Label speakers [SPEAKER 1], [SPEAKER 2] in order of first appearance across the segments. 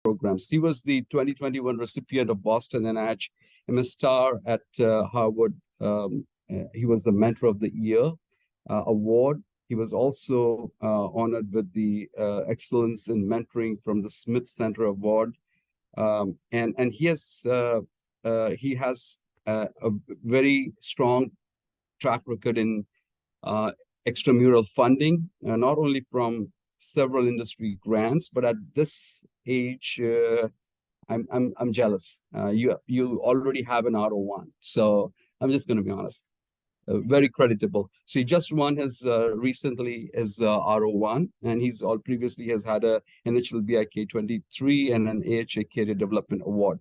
[SPEAKER 1] programs. He was the 2021 recipient of Boston NIH MS Star at Harvard. He was the Mentor of the Year award. He was also honored with the Excellence in Mentoring from the Smith Center Award. And he has a very strong track record in extramural funding, not only from several industry grants, but at this age, I'm jealous. You already have an R01, so I'm just going to be honest. Very creditable. So he just won his recently his R01, and he's all previously has had a NHL BIK 23 and an AHA Career Development Award.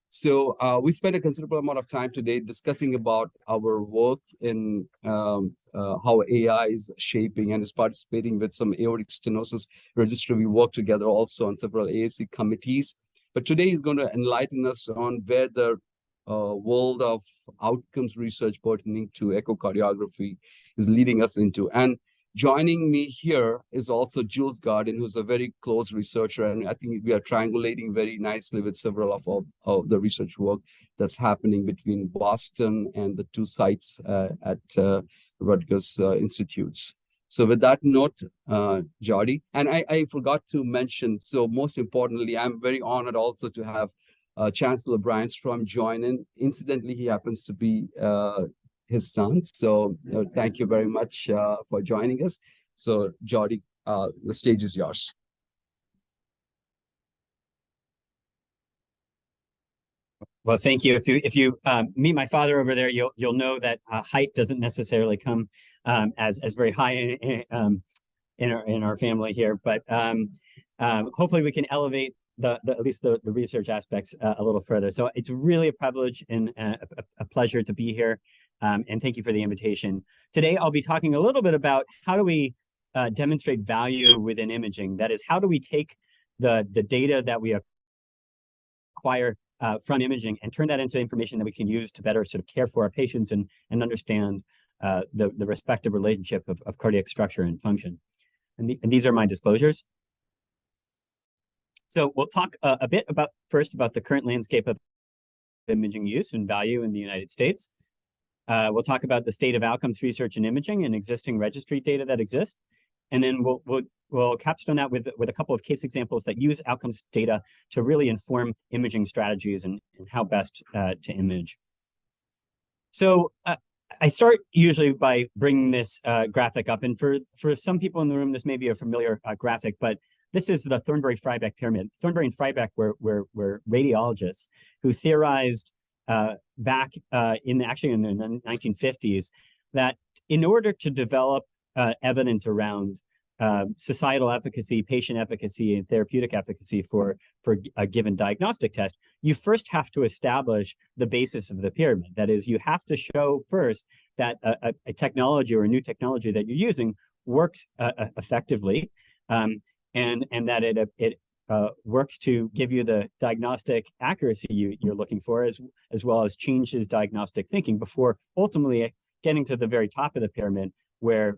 [SPEAKER 1] So we spent a considerable amount of time today discussing about our work in how AI is shaping and is participating with some aortic stenosis registry. We work together also on several AAC committees. But today he's going to enlighten us on where the world of outcomes research pertaining to echocardiography is leading us into. And joining me here is also Jules Garden, who's a very close researcher, and I think we are triangulating very nicely with several of the research work that's happening between Boston and the two sites at Rutgers Institutes. So with that note, Jody, and I forgot to mention, so most importantly, I'm very honored also to have Chancellor Brian Strom join in. Incidentally, he happens to be his son. So thank you very much for joining us. So Jody, the stage is yours.
[SPEAKER 2] Well, thank you. If you meet my father over there, you'll know that height doesn't necessarily come as very high in our family here, but hopefully we can elevate at least the research aspects a little further. So it's really a privilege and a pleasure to be here. And thank you for the invitation. Today, I'll be talking a little bit about how do we demonstrate value within imaging. That is, how do we take the data that we acquire from imaging and turn that into information that we can use to better sort of care for our patients and understand the respective relationship of cardiac structure and function. And these are my disclosures. So we'll talk a bit first about the current landscape of imaging use and value in the United States. We'll talk about the state of outcomes research and imaging and existing registry data that exist. And then we'll capstone that with a couple of case examples that use outcomes data to really inform imaging strategies and how best to image. So I start usually by bringing this graphic up. And for some people in the room, this may be a familiar graphic, but this is the Thornbury-Freiberg pyramid. Thornbury and Freiberg were radiologists who theorized back in the 1950s that in order to develop evidence around societal efficacy, patient efficacy, and therapeutic efficacy for a given diagnostic test, you first have to establish the basis of the pyramid. That is, you have to show first that a technology or a new technology that you're using works effectively, and that it works to give you the diagnostic accuracy you're looking for, as well as changes diagnostic thinking before ultimately getting to the very top of the pyramid, where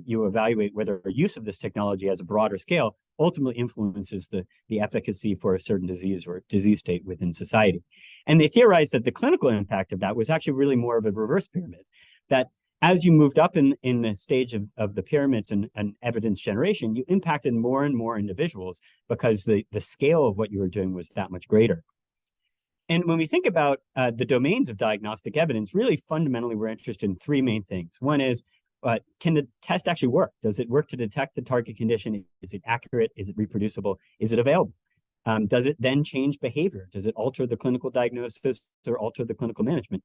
[SPEAKER 2] you evaluate whether use of this technology as a broader scale ultimately influences the efficacy for a certain disease or disease state within society. And they theorized that the clinical impact of that was actually really more of a reverse pyramid, that as you moved up in the stage of the pyramids and evidence generation, you impacted more and more individuals because the scale of what you were doing was that much greater. And when we think about the domains of diagnostic evidence, really fundamentally, we're interested in three main things. One is, can the test actually work? Does it work to detect the target condition? Is it accurate? Is it reproducible? Is it available? Does it then change behavior? Does it alter the clinical diagnosis or alter the clinical management?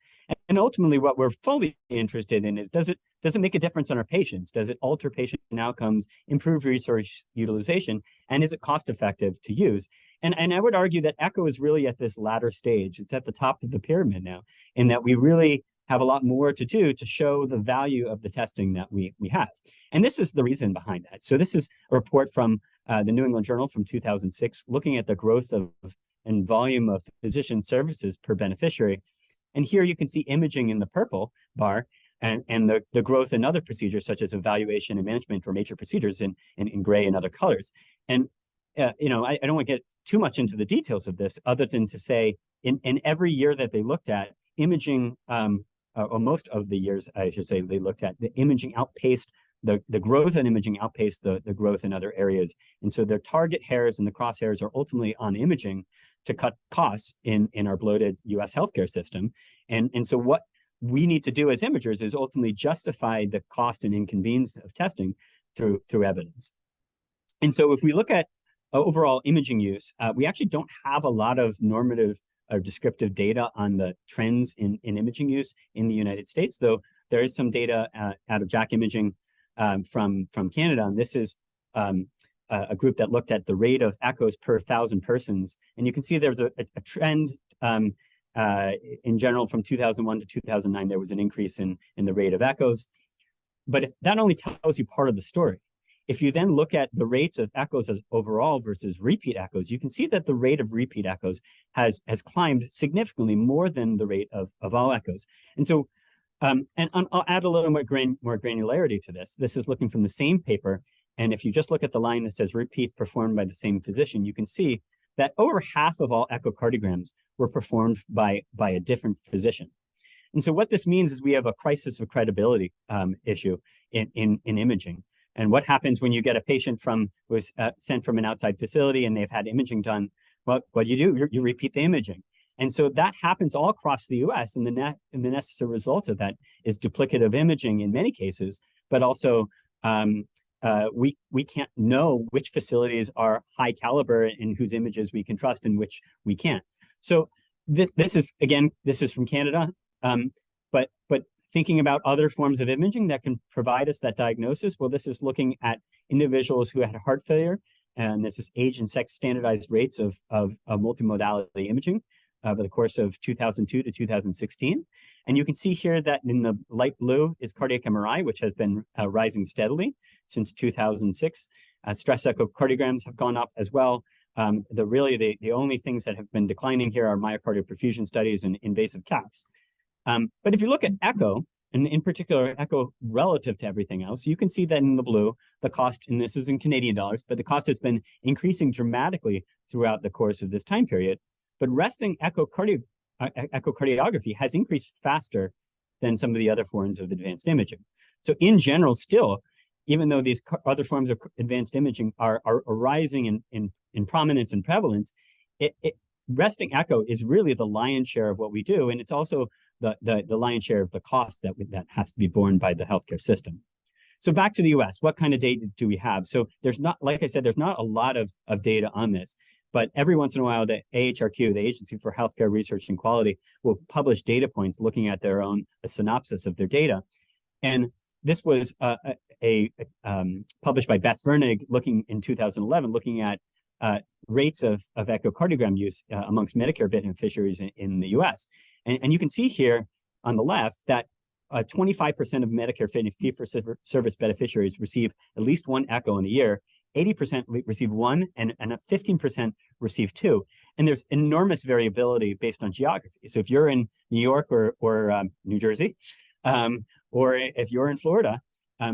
[SPEAKER 2] And ultimately, what we're fully interested in is, does it make a difference on our patients? Does it alter patient outcomes, improve resource utilization, and is it cost effective to use? And I would argue that echo is really at this latter stage. It's at the top of the pyramid now, in that we really have a lot more to do to show the value of the testing that we have. And this is the reason behind that. So this is a report from the New England Journal from 2006, looking at the growth of and volume of physician services per beneficiary. And here you can see imaging in the purple bar and the growth in other procedures such as evaluation and management or major procedures in gray and other colors. And I don't want to get too much into the details of this, other than to say, in every year that they looked at, imaging, or most of the years, I should say, they looked at, the imaging outpaced the growth in imaging outpaced the growth in other areas. And so their target hairs and the crosshairs are ultimately on imaging to cut costs in our bloated US healthcare system. And so what we need to do as imagers is ultimately justify the cost and inconvenience of testing through evidence. And so if we look at overall imaging use, we actually don't have a lot of normative or descriptive data on the trends in imaging use in the United States, though there is some data out of JACC Imaging from Canada. And this is a group that looked at the rate of echoes per 1,000 persons. And you can see there's a trend in general from 2001 to 2009, there was an increase in the rate of echoes. But if that only tells you part of the story. If you then look at the rates of echoes as overall versus repeat echoes, you can see that the rate of repeat echoes has climbed significantly more than the rate of all echoes. And so, and I'll add a little more granularity to this. This is looking from the same paper. And if you just look at the line that says repeats performed by the same physician, you can see that over half of all echocardiograms were performed by a different physician. And so what this means is we have a crisis of credibility issue in imaging. And what happens when you get a patient who was sent from an outside facility and they've had imaging done? Well, what do? You repeat the imaging. And so that happens all across the US. And the necessary result of that is duplicative imaging in many cases, but also we can't know which facilities are high caliber and whose images we can trust and which we can't. So this is from Canada, but thinking about other forms of imaging that can provide us that diagnosis, well, this is looking at individuals who had heart failure, and this is age and sex standardized rates of multimodality imaging over the course of 2002 to 2016. And you can see here that in the light blue is cardiac MRI, which has been rising steadily since 2006. Stress echocardiograms have gone up as well. The only things that have been declining here are myocardial perfusion studies and invasive caths. But if you look at echo, and in particular echo relative to everything else, you can see that in the blue, the cost, and this is in Canadian dollars, but the cost has been increasing dramatically throughout the course of this time period. But resting echocardiography has increased faster than some of the other forms of advanced imaging. So in general, still, even though these other forms of advanced imaging are rising in prominence and prevalence, resting echo is really the lion's share of what we do. And it's also the lion's share of the cost that has to be borne by the healthcare system. So back to the US, what kind of data do we have? So there's not, like I said, there's not a lot of data on this, but every once in a while, the AHRQ, the Agency for Healthcare Research and Quality, will publish data points looking at their own synopsis of their data. And this was published by Beth Vernig looking in 2011, looking at rates of echocardiogram use amongst Medicare beneficiaries in the US. And you can see here on the left that 25% of Medicare fee-for-service beneficiaries receive at least one echo in a year, 80% receive one, and 15% receive two. And there's enormous variability based on geography. So if you're in New York or New Jersey, or if you're in Florida,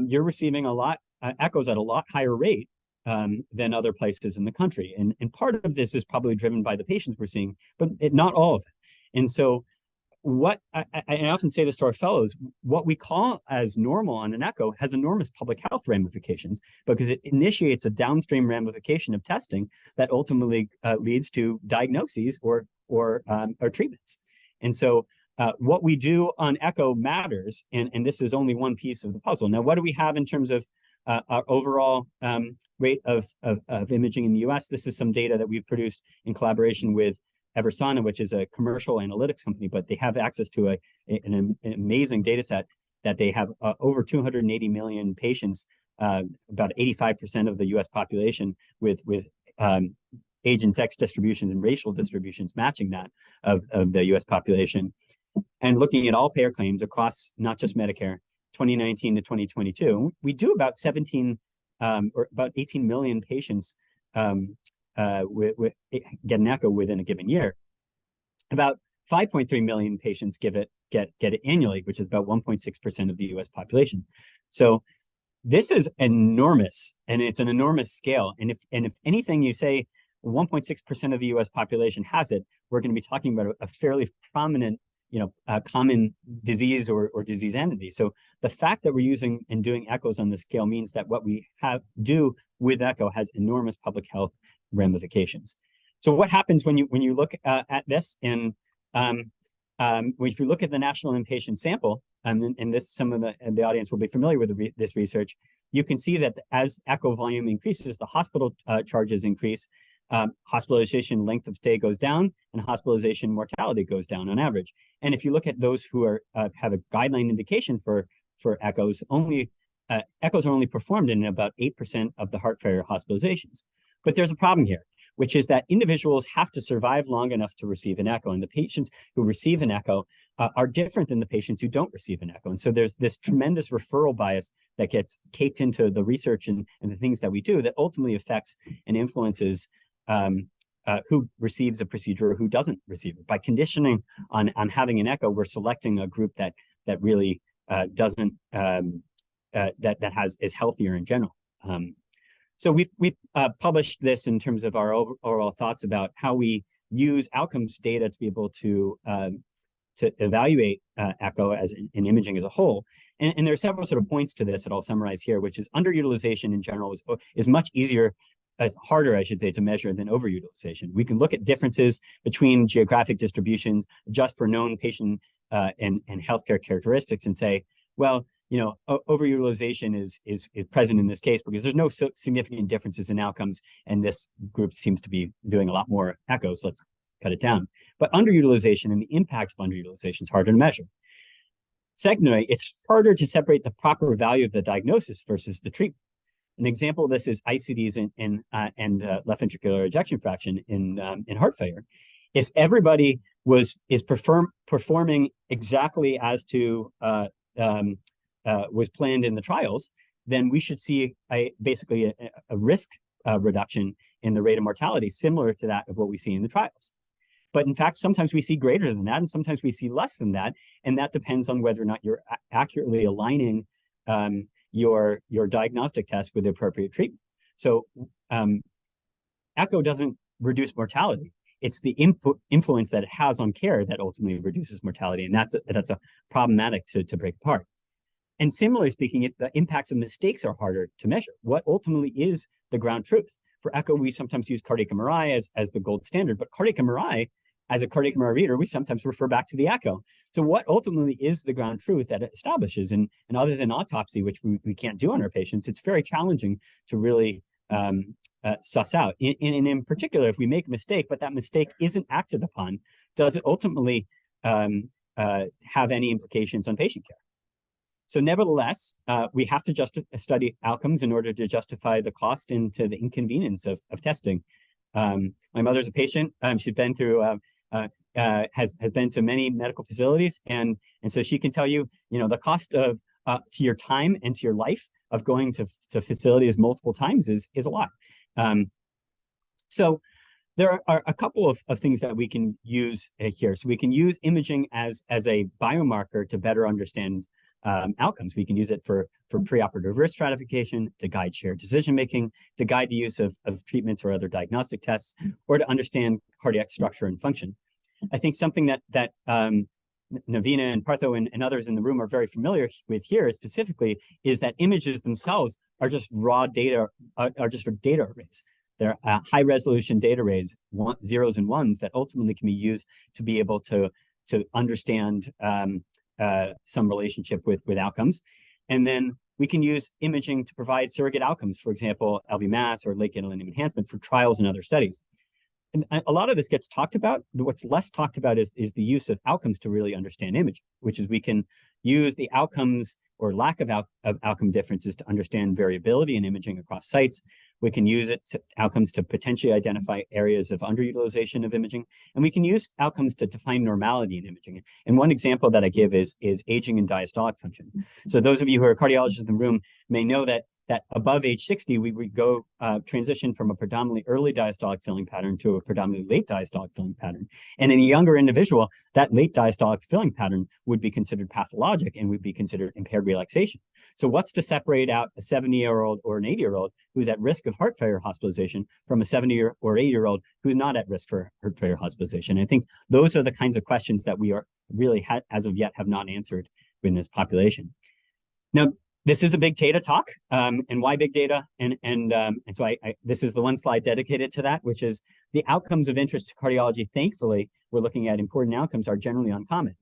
[SPEAKER 2] you're receiving a lot echoes at a lot higher rate than other places in the country. And part of this is probably driven by the patients we're seeing, but not all of it. And so I often say this to our fellows, what we call as normal on an echo has enormous public health ramifications because it initiates a downstream ramification of testing that ultimately leads to diagnoses or treatments. And so what we do on echo matters, and this is only one piece of the puzzle. Now, what do we have in terms of our overall rate of imaging in the US? This is some data that we've produced in collaboration with Eversana, which is a commercial analytics company, but they have access to an amazing data set that they have over 280 million patients, about 85% of the US population with age and sex distributions and racial distributions matching that of the US population. And looking at all payer claims across not just Medicare, 2019 to 2022, we do about 18 million patients get an echo within a given year. About 5.3 million patients get it annually, which is about 1.6% of the US population. So This is enormous, and it's an enormous scale. And if anything, you say 1.6% of the U.S. population has it, we're going to be talking about a fairly prominent, common disease or disease entity. So the fact that we're using and doing echoes on this scale means that what we do with echo has enormous public health ramifications. So what happens when you look at this? And if you look at the national inpatient sample, and this, some of the audience will be familiar with this research, you can see that as echo volume increases, the hospital charges increase, hospitalization length of stay goes down, and hospitalization mortality goes down on average. And if you look at those who have a guideline indication for echoes, echoes are only performed in about 8% of the heart failure hospitalizations. But there's a problem here, which is that individuals have to survive long enough to receive an echo, and the patients who receive an echo are different than the patients who don't receive an echo. And so there's this tremendous referral bias that gets caked into the research and the things that we do that ultimately affects and influences who receives a procedure or who doesn't receive it. By conditioning on having an echo, we're selecting a group that really doesn't is healthier in general. So we've published this in terms of our overall thoughts about how we use outcomes data to be able to evaluate echo as in imaging as a whole. And there are several sort of points to this that I'll summarize here, which is underutilization in general is much easier, harder, I should say, to measure than overutilization. We can look at differences between geographic distributions, adjust for known patient and healthcare characteristics, and say, well, overutilization is present in this case because there's no significant differences in outcomes, and this group seems to be doing a lot more echoes. Let's cut it down. But underutilization and the impact of underutilization is harder to measure. Secondly, it's harder to separate the proper value of the diagnosis versus the treatment. An example of this is ICDs and left ventricular ejection fraction in heart failure. If everybody is performing exactly as to was planned in the trials, then we should see basically a risk reduction in the rate of mortality similar to that of what we see in the trials. But in fact, sometimes we see greater than that, and sometimes we see less than that, and that depends on whether or not you're accurately aligning your diagnostic test with the appropriate treatment. So echo doesn't reduce mortality. It's the influence that it has on care that ultimately reduces mortality, and that's a problematic to break apart. And similarly speaking, the impacts of mistakes are harder to measure. What ultimately is the ground truth? For echo, we sometimes use cardiac MRI as the gold standard, but cardiac MRI, as a cardiac MRI reader, we sometimes refer back to the echo. So what ultimately is the ground truth that it establishes? And other than autopsy, which we can't do on our patients, it's very challenging to really suss out. And in particular, if we make a mistake, but that mistake isn't acted upon, does it ultimately have any implications on patient care? So nevertheless, we have to study outcomes in order to justify the cost and to the inconvenience of testing. My mother's a patient. She's been through, has been to many medical facilities, and so she can tell you, the cost of to your time and to your life of going to facilities multiple times is a lot. So there are a couple of things that we can use here. So we can use imaging as a biomarker to better understand outcomes. We can use it for preoperative risk stratification, to guide shared decision-making, to guide the use of treatments or other diagnostic tests, or to understand cardiac structure and function. I think something that Navina and Partho and others in the room are very familiar with here specifically is that images themselves are just raw data, are just data arrays. They're high-resolution data arrays, zeros and ones, that ultimately can be used to be able to understand some relationship with outcomes. And then we can use imaging to provide surrogate outcomes, for example, LV mass or late gadolinium enhancement for trials and other studies. And a lot of this gets talked about. What's less talked about is the use of outcomes to really understand imaging, which is we can use the outcomes or lack of outcome differences to understand variability in imaging across sites. We can use outcomes to potentially identify areas of underutilization of imaging, and we can use outcomes to define normality in imaging. And one example that I give is aging and diastolic function. So those of you who are cardiologists in the room may know that that above age 60, we would go transition from a predominantly early diastolic filling pattern to a predominantly late diastolic filling pattern. And in a younger individual, that late diastolic filling pattern would be considered pathologic and would be considered impaired relaxation. So what's to separate out a 70-year-old or an 80-year-old who's at risk of heart failure hospitalization from a 70 or 80-year-old who's not at risk for heart failure hospitalization? I think those are the kinds of questions that we are really, as of yet, have not answered in this population. Now, this is a big data talk, and why big data? And so this is the one slide dedicated to that, which is the outcomes of interest to cardiology. Thankfully, we're looking at important outcomes are generally uncommon.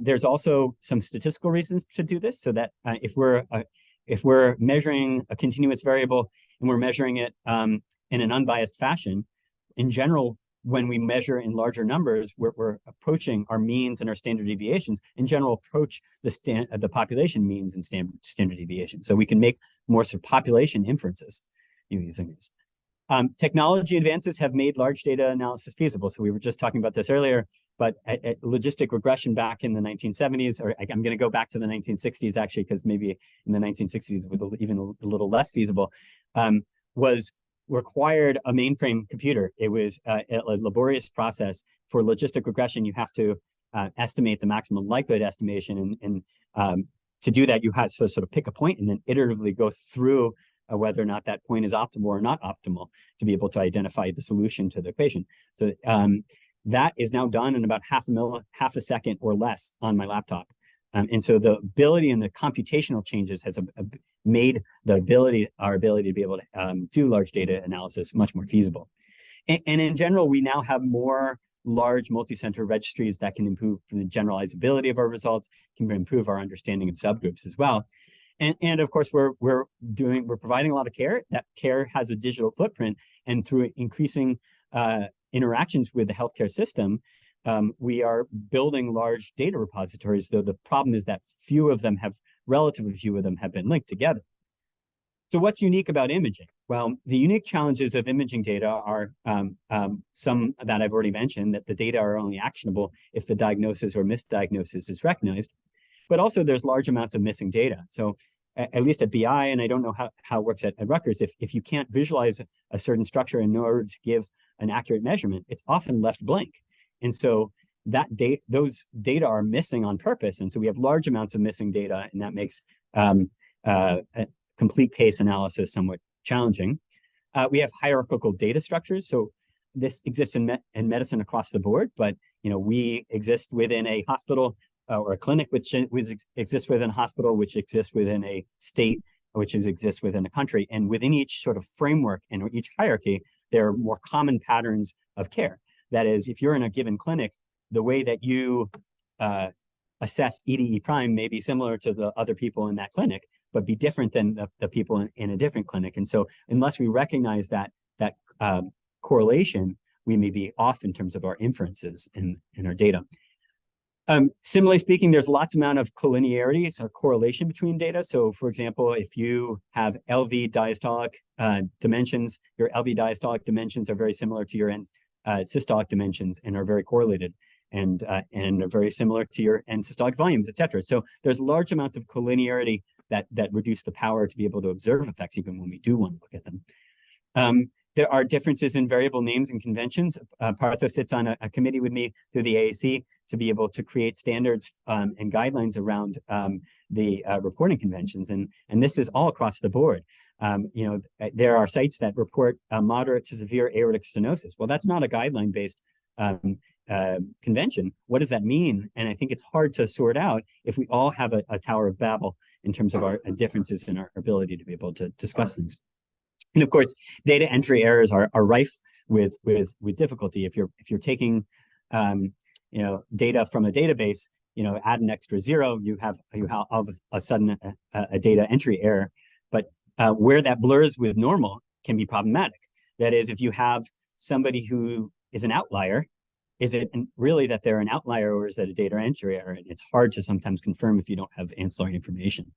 [SPEAKER 2] There's also some statistical reasons to do this, so that if we're measuring a continuous variable and we're measuring it in an unbiased fashion, in general, when we measure in larger numbers, we're approaching our means and our standard deviations. In general, approach the population means and standard deviations. So we can make more sort of population inferences using these. Technology advances have made large data analysis feasible. So we were just talking about this earlier, but logistic regression back in the 1970s, or I'm going to go back to the 1960s actually, because maybe in the 1960s it was even a little less feasible, was required a mainframe computer. It was a laborious process. For logistic regression, you have to estimate the maximum likelihood estimation. And to do that, you have to sort of pick a point and then iteratively go through whether or not that point is optimal or not optimal to be able to identify the solution to the patient. So that is now done in about half a second or less on my laptop. And so the ability and the computational changes has made our ability to be able to do large data analysis much more feasible. And in general, we now have more large multi-center registries that can improve the generalizability of our results, can improve our understanding of subgroups as well. And of course, we're providing a lot of care. That care has a digital footprint, and through increasing interactions with the healthcare system, we are building large data repositories, though the problem is that relatively few of them have been linked together. So what's unique about imaging? Well, the unique challenges of imaging data are some that I've already mentioned, that the data are only actionable if the diagnosis or misdiagnosis is recognized, but also there's large amounts of missing data. So at least at BI, and I don't know how it works at Rutgers, if you can't visualize a certain structure in order to give an accurate measurement, it's often left blank. And so those data are missing on purpose. And so we have large amounts of missing data, and that makes a complete case analysis somewhat challenging. We have hierarchical data structures. So this exists in medicine across the board, but we exist within a hospital or a clinic, which exists within a hospital, which exists within a state, which exists within a country. And within each sort of framework and each hierarchy, there are more common patterns of care. That is, if you're in a given clinic, the way that you assess EDE prime may be similar to the other people in that clinic, but be different than the people in a different clinic. And so unless we recognize that correlation, we may be off in terms of our inferences in our data. Similarly speaking, there's lots amount of collinearities or correlation between data. So for example, if you have LV diastolic dimensions, your LV diastolic dimensions are very similar to your systolic dimensions and are very correlated, and are very similar to your end systolic volumes, et cetera. So there's large amounts of collinearity that reduce the power to be able to observe effects even when we do want to look at them. There are differences in variable names and conventions. Partho sits on a committee with me through the AAC to be able to create standards and guidelines around the reporting conventions. And this is all across the board. There are sites that report moderate to severe aortic stenosis. Well, that's not a guideline-based convention. What does that mean? And I think it's hard to sort out if we all have a Tower of Babel in terms of our differences in our ability to be able to discuss things. And of course, data entry errors are rife with difficulty. If you're taking data from a database, add an extra zero, you have all of a sudden a data entry error. But where that blurs with normal can be problematic. That is, if you have somebody who is an outlier, is it really that they're an outlier, or is that a data entry error? And it's hard to sometimes confirm if you don't have ancillary information.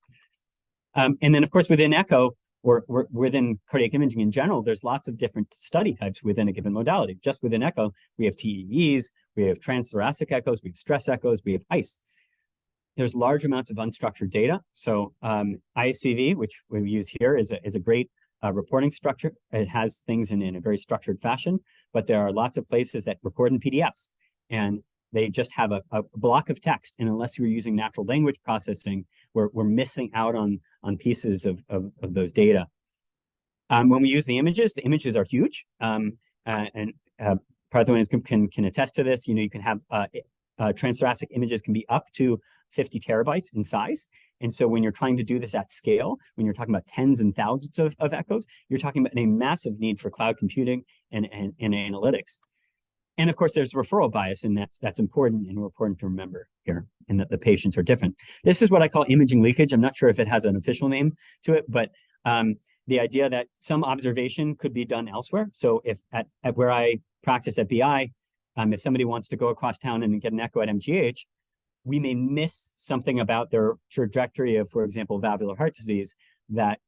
[SPEAKER 2] And then, of course, within echo, or within cardiac imaging in general, there's lots of different study types within a given modality. Just within echo, we have TEEs, we have transthoracic echoes, we have stress echoes, we have ICE. there's large amounts of unstructured data. So ISCV, which we use here, is a great reporting structure. It has things in a very structured fashion, but there are lots of places that report in PDFs, and they just have a block of text. And unless you're using natural language processing, we're missing out on pieces of those data. When we use the images are huge. And Parthians can attest to this. You know, you can have transthoracic images can be up to 50 terabytes in size. And so when you're trying to do this at scale, when you're talking about tens and thousands of echoes, you're talking about a massive need for cloud computing and analytics. And of course, there's referral bias, and that's important and important to remember here, and that the patients are different. This is what I call imaging leakage. I'm not sure if it has an official name to it, but the idea that some observation could be done elsewhere. So if at where I practice at BI, if somebody wants to go across town and get an echo at MGH, we may miss something about their trajectory of, for example, valvular heart disease that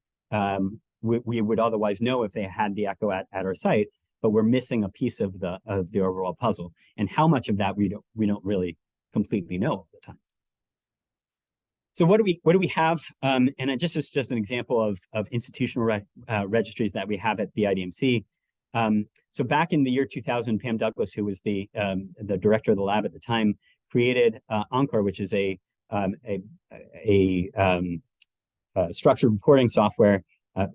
[SPEAKER 2] we would otherwise know if they had the echo at our site, but we're missing a piece of the overall puzzle. And how much of that we don't really completely know all the time. So what do we have? And this is just an example of institutional registries that we have at BIDMC. So back in the year 2000, Pam Douglas, who was the director of the lab at the time, created Encore, which is a structured reporting software.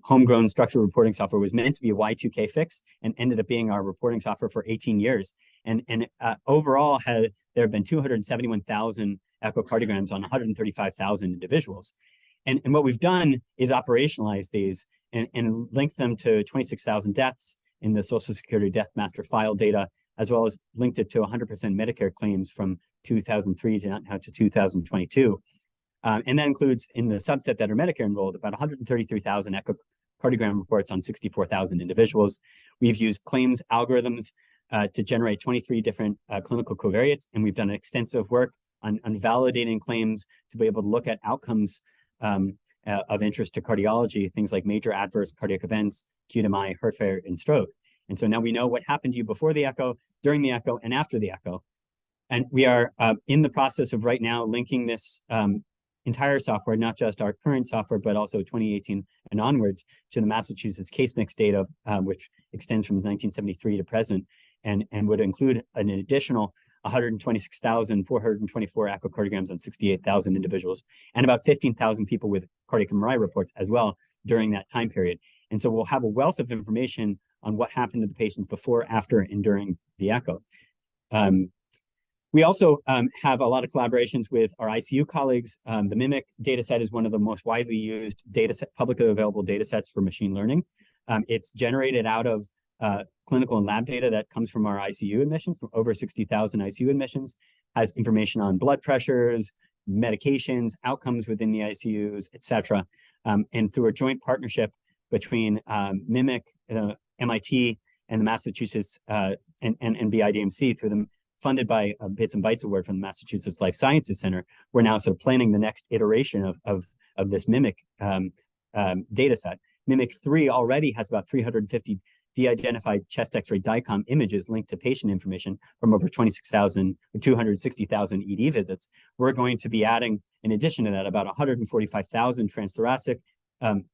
[SPEAKER 2] Homegrown structured reporting software, was meant to be a Y2K fix and ended up being our reporting software for 18 years. And overall, there have been 271,000 echocardiograms on 135,000 individuals. And what we've done is operationalize these and link them to 26,000 deaths in the Social Security Death Master File data, as well as linked it to 100% Medicare claims from 2003 to now to 2022. And that includes, in the subset that are Medicare enrolled, about 133,000 echocardiogram reports on 64,000 individuals. We've used claims algorithms to generate 23 different clinical covariates, and we've done extensive work on validating claims to be able to look at outcomes of interest to cardiology, things like major adverse cardiac events, QMI, heart failure, and stroke. And so now we know what happened to you before the echo, during the echo, and after the echo. And we are in the process of right now linking this entire software, not just our current software, but also 2018 and onwards, to the Massachusetts case mix data, which extends from 1973 to present, and would include an additional 126,424 echocardiograms on 68,000 individuals, and about 15,000 people with cardiac MRI reports as well during that time period. And so we'll have a wealth of information on what happened to the patients before, after, and during the echo. We also have a lot of collaborations with our ICU colleagues. The MIMIC dataset is one of the most widely used publicly available datasets for machine learning. It's generated out of clinical and lab data that comes from our ICU admissions, from over 60,000 ICU admissions, has information on blood pressures, medications, outcomes within the ICUs, et cetera. And through a joint partnership between MIMIC, MIT, and the Massachusetts and BIDMC, through the funded by a Bits and Bytes Award from the Massachusetts Life Sciences Center, we're now sort of planning the next iteration of this MIMIC data set. MIMIC 3 already has about 350 de-identified chest X-ray DICOM images linked to patient information from over 26,000 or 260,000 ED visits. We're going to be adding, in addition to that, about 145,000 transthoracic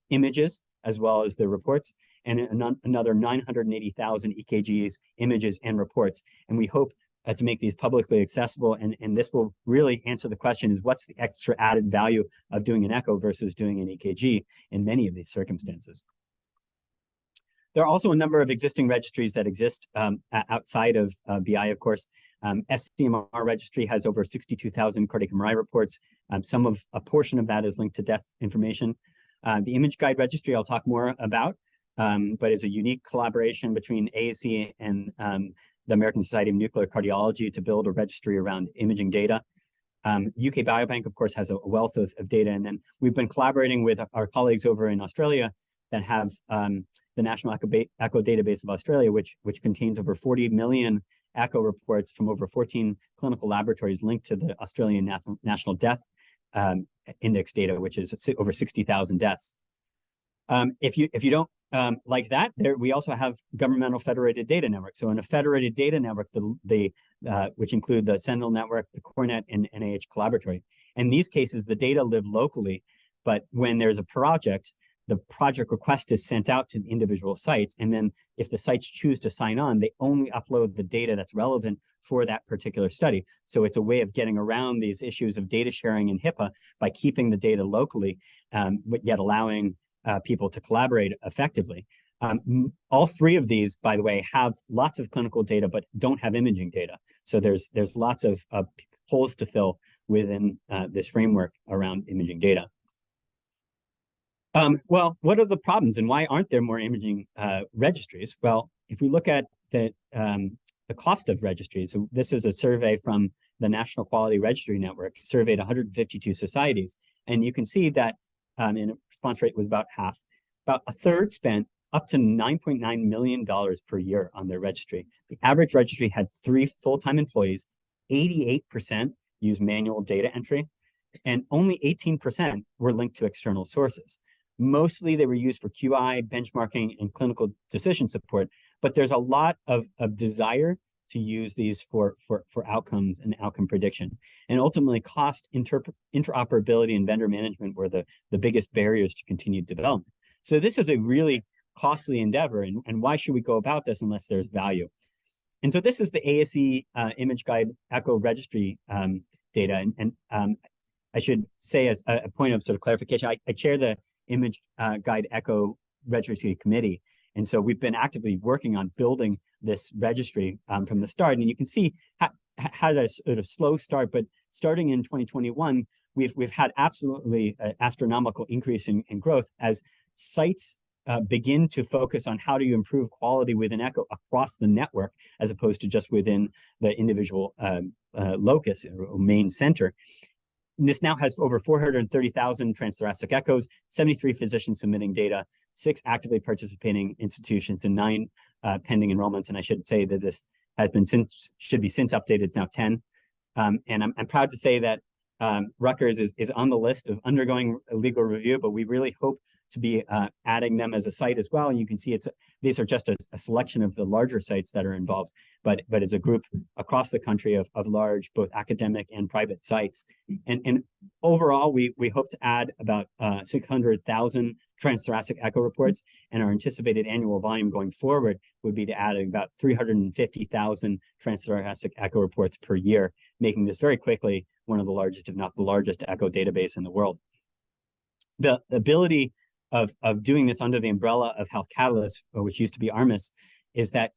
[SPEAKER 2] images, as well as the reports, and another 980,000 EKGs, images, and reports. And we hope to make these publicly accessible, and this will really answer the question: is what's the extra added value of doing an echo versus doing an EKG in many of these circumstances? There are also a number of existing registries that exist outside of BI, of course. SCMR registry has over 62,000 cardiac MRI reports. A portion of that is linked to death information. The Image Guide registry I'll talk more about, but is a unique collaboration between AAC and the American Society of Nuclear Cardiology to build a registry around imaging data. UK Biobank, of course, has a wealth of data. And then we've been collaborating with our colleagues over in Australia that have the National Echo Database of Australia, which contains over 40 million echo reports from over 14 clinical laboratories linked to the Australian National Death Index data, which is over 60,000 deaths. If you don't like that, we also have governmental federated data networks. So in a federated data network, which include the Sentinel network, the CORENET, and NIH Collaboratory. In these cases, the data live locally, but when there's a project, the project request is sent out to the individual sites. And then if the sites choose to sign on, they only upload the data that's relevant for that particular study. So it's a way of getting around these issues of data sharing and HIPAA by keeping the data locally, but yet allowing people to collaborate effectively. All three of these, by the way, have lots of clinical data, but don't have imaging data. So there's lots of holes to fill within this framework around imaging data. Well, what are the problems and why aren't there more imaging registries? Well, if we look at the cost of registries, so this is a survey from the National Quality Registry Network, surveyed 152 societies, and you can see that in response rate was about half. About a third spent up to $9.9 million per year on their registry. The average registry had 3 full-time employees, 88% used manual data entry, and only 18% were linked to external sources. Mostly they were used for QI, benchmarking, and clinical decision support, but there's a lot of desire to use these for outcomes and outcome prediction. And ultimately, cost, interoperability, and vendor management were the biggest barriers to continued development. So this is a really costly endeavor, and why should we go about this unless there's value? And so this is the ASE Image Guide Echo Registry data, and I should say as a point of sort of clarification, I chair the Image Guide Echo Registry Committee. And so we've been actively working on building this registry from the start. And you can see had a sort of slow start, but starting in 2021, we've had absolutely an astronomical increase in growth as sites begin to focus on how do you improve quality within Echo across the network, as opposed to just within the individual locus or main center. This now has over 430,000 transthoracic echoes, 73 physicians submitting data, 6 actively participating institutions, and 9 pending enrollments. And I should say that this has been should be since updated. It's now 10. And I'm proud to say that Rutgers is on the list of undergoing a legal review, but we really hope to be adding them as a site as well. And you can see these are just a selection of the larger sites that are involved, but it's a group across the country of large, both academic and private sites. And overall, we hope to add about 600,000 transthoracic echo reports, and our anticipated annual volume going forward would be to add about 350,000 transthoracic echo reports per year, making this very quickly one of the largest, if not the largest, echo database in the world. The ability of doing this under the umbrella of Health Catalyst, which used to be ARMIS, is that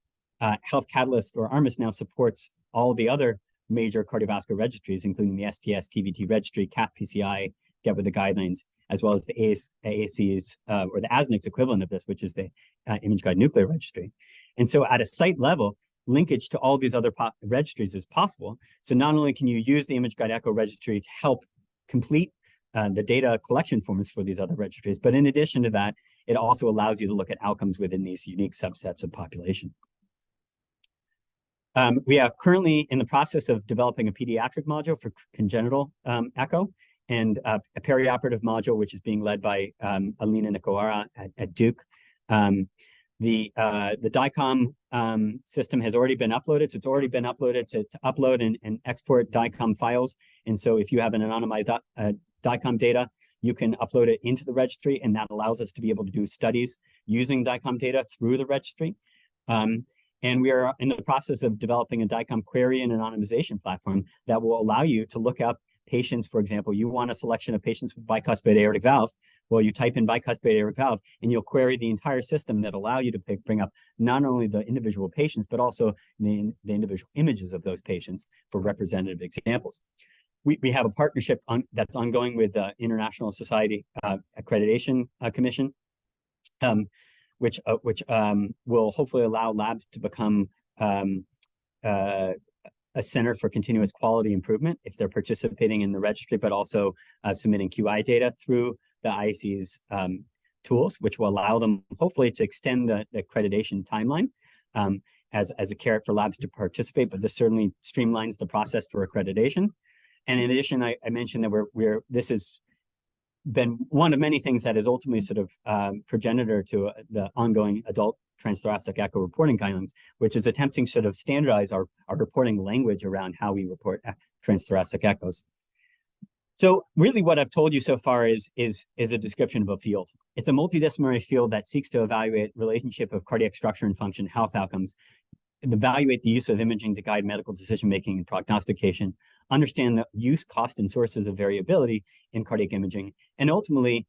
[SPEAKER 2] Health Catalyst or ARMIS now supports all the other major cardiovascular registries, including the STS, TVT registry, CAP PCI, Get With The Guidelines, as well as the AAC's or the ASNIC's equivalent of this, which is the Image Guide Nuclear Registry. And so at a site level, linkage to all these other registries is possible. So not only can you use the Image Guide Echo Registry to help complete the data collection formats for these other registries, but in addition to that, it also allows you to look at outcomes within these unique subsets of population. We are currently in the process of developing a pediatric module for congenital echo, and a perioperative module, which is being led by Alina Nikawara at Duke. The DICOM system has already been uploaded. So it's already been uploaded to upload and export DICOM files. And so if you have an anonymized DICOM data, you can upload it into the registry, and that allows us to be able to do studies using DICOM data through the registry. And we are in the process of developing a DICOM query and anonymization platform that will allow you to look up patients. For example, you want a selection of patients with bicuspid aortic valve. Well, you type in bicuspid aortic valve, and you'll query the entire system that allow you to bring up not only the individual patients, but also the individual images of those patients for representative examples. We have a partnership that's ongoing with the International Society Accreditation Commission, which will hopefully allow labs to become a center for continuous quality improvement if they're participating in the registry, but also submitting QI data through the IAC's tools, which will allow them hopefully to extend the accreditation timeline as a carrot for labs to participate. But this certainly streamlines the process for accreditation. And in addition, I mentioned that this has been one of many things that is ultimately sort of progenitor to the ongoing adult transthoracic echo reporting guidelines, which is attempting to sort of standardize our reporting language around how we report transthoracic echoes. So really what I've told you so far is a description of a field. It's a multidisciplinary field that seeks to evaluate relationship of cardiac structure and function, health outcomes, evaluate the use of imaging to guide medical decision-making and prognostication, understand the use, cost, and sources of variability in cardiac imaging, and ultimately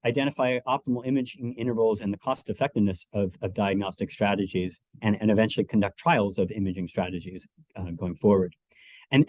[SPEAKER 2] identify optimal imaging intervals and the cost effectiveness of diagnostic strategies, and eventually conduct trials of imaging strategies going forward. And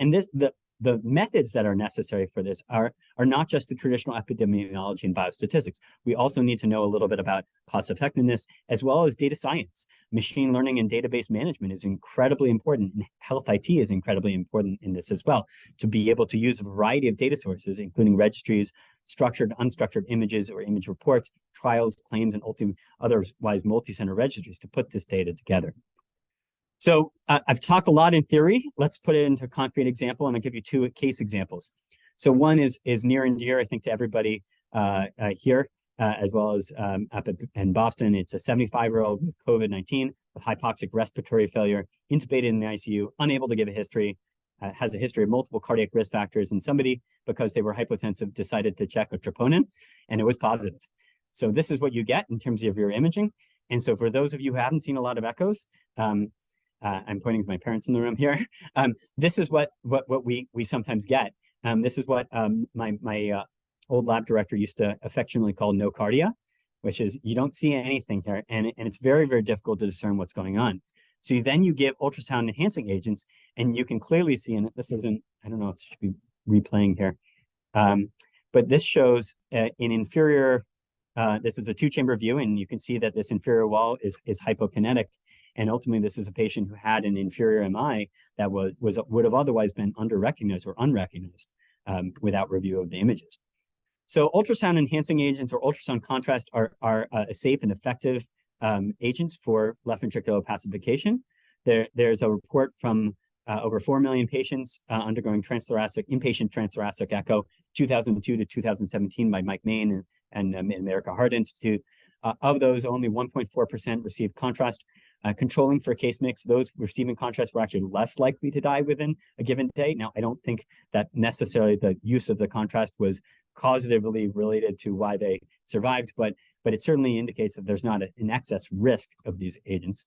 [SPEAKER 2] the methods that are necessary for this are not just the traditional epidemiology and biostatistics. We also need to know a little bit about cost effectiveness as well as data science. Machine learning and database management is incredibly important, and health IT is incredibly important in this as well, to be able to use a variety of data sources, including registries, structured, unstructured images or image reports, trials, claims, and otherwise multi-center registries to put this data together. So I've talked a lot in theory. Let's put it into a concrete example, and I'll give you two case examples. So one is near and dear, I think, to everybody here, as well as up in Boston. It's a 75-year-old with COVID-19 with hypoxic respiratory failure, intubated in the ICU, unable to give a history, has a history of multiple cardiac risk factors, and somebody, because they were hypotensive, decided to check a troponin, and it was positive. So this is what you get in terms of your imaging. And so for those of you who haven't seen a lot of echoes, I'm pointing to my parents in the room here. This is what we sometimes get. This is what my old lab director used to affectionately call no cardia, which is you don't see anything here, and it's very, very difficult to discern what's going on. So then you give ultrasound enhancing agents, and you can clearly see, and this isn't, I don't know if it should be replaying here, but this shows in inferior, this is a two-chamber view, and you can see that this inferior wall is hypokinetic. And ultimately, this is a patient who had an inferior MI that would have otherwise been under-recognized or unrecognized without review of the images. So ultrasound enhancing agents or ultrasound contrast are safe and effective agents for left ventricular opacification. There's a report from over 4 million patients undergoing inpatient transthoracic echo, 2002 to 2017 by Mike Main and Mid-America Heart Institute. Of those, only 1.4% received contrast. Controlling for case mix, those receiving contrast were actually less likely to die within a given day. Now, I don't think that necessarily the use of the contrast was causatively related to why they survived, but it certainly indicates that there's not an excess risk of these agents.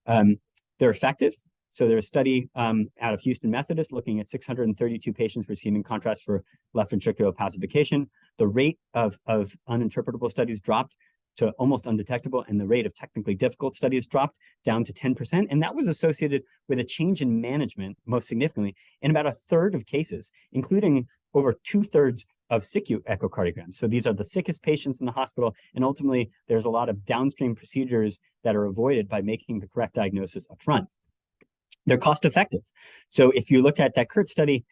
[SPEAKER 2] They're effective. So there's a study out of Houston Methodist looking at 632 patients receiving contrast for left ventricular opacification. The rate of uninterpretable studies dropped to almost undetectable, and the rate of technically difficult studies dropped down to 10%. And that was associated with a change in management, most significantly, in about a third of cases, including over 2/3 of SICU echocardiograms. So these are the sickest patients in the hospital, and ultimately there's a lot of downstream procedures that are avoided by making the correct diagnosis up front. They're cost effective. So if you look at that Kurt study,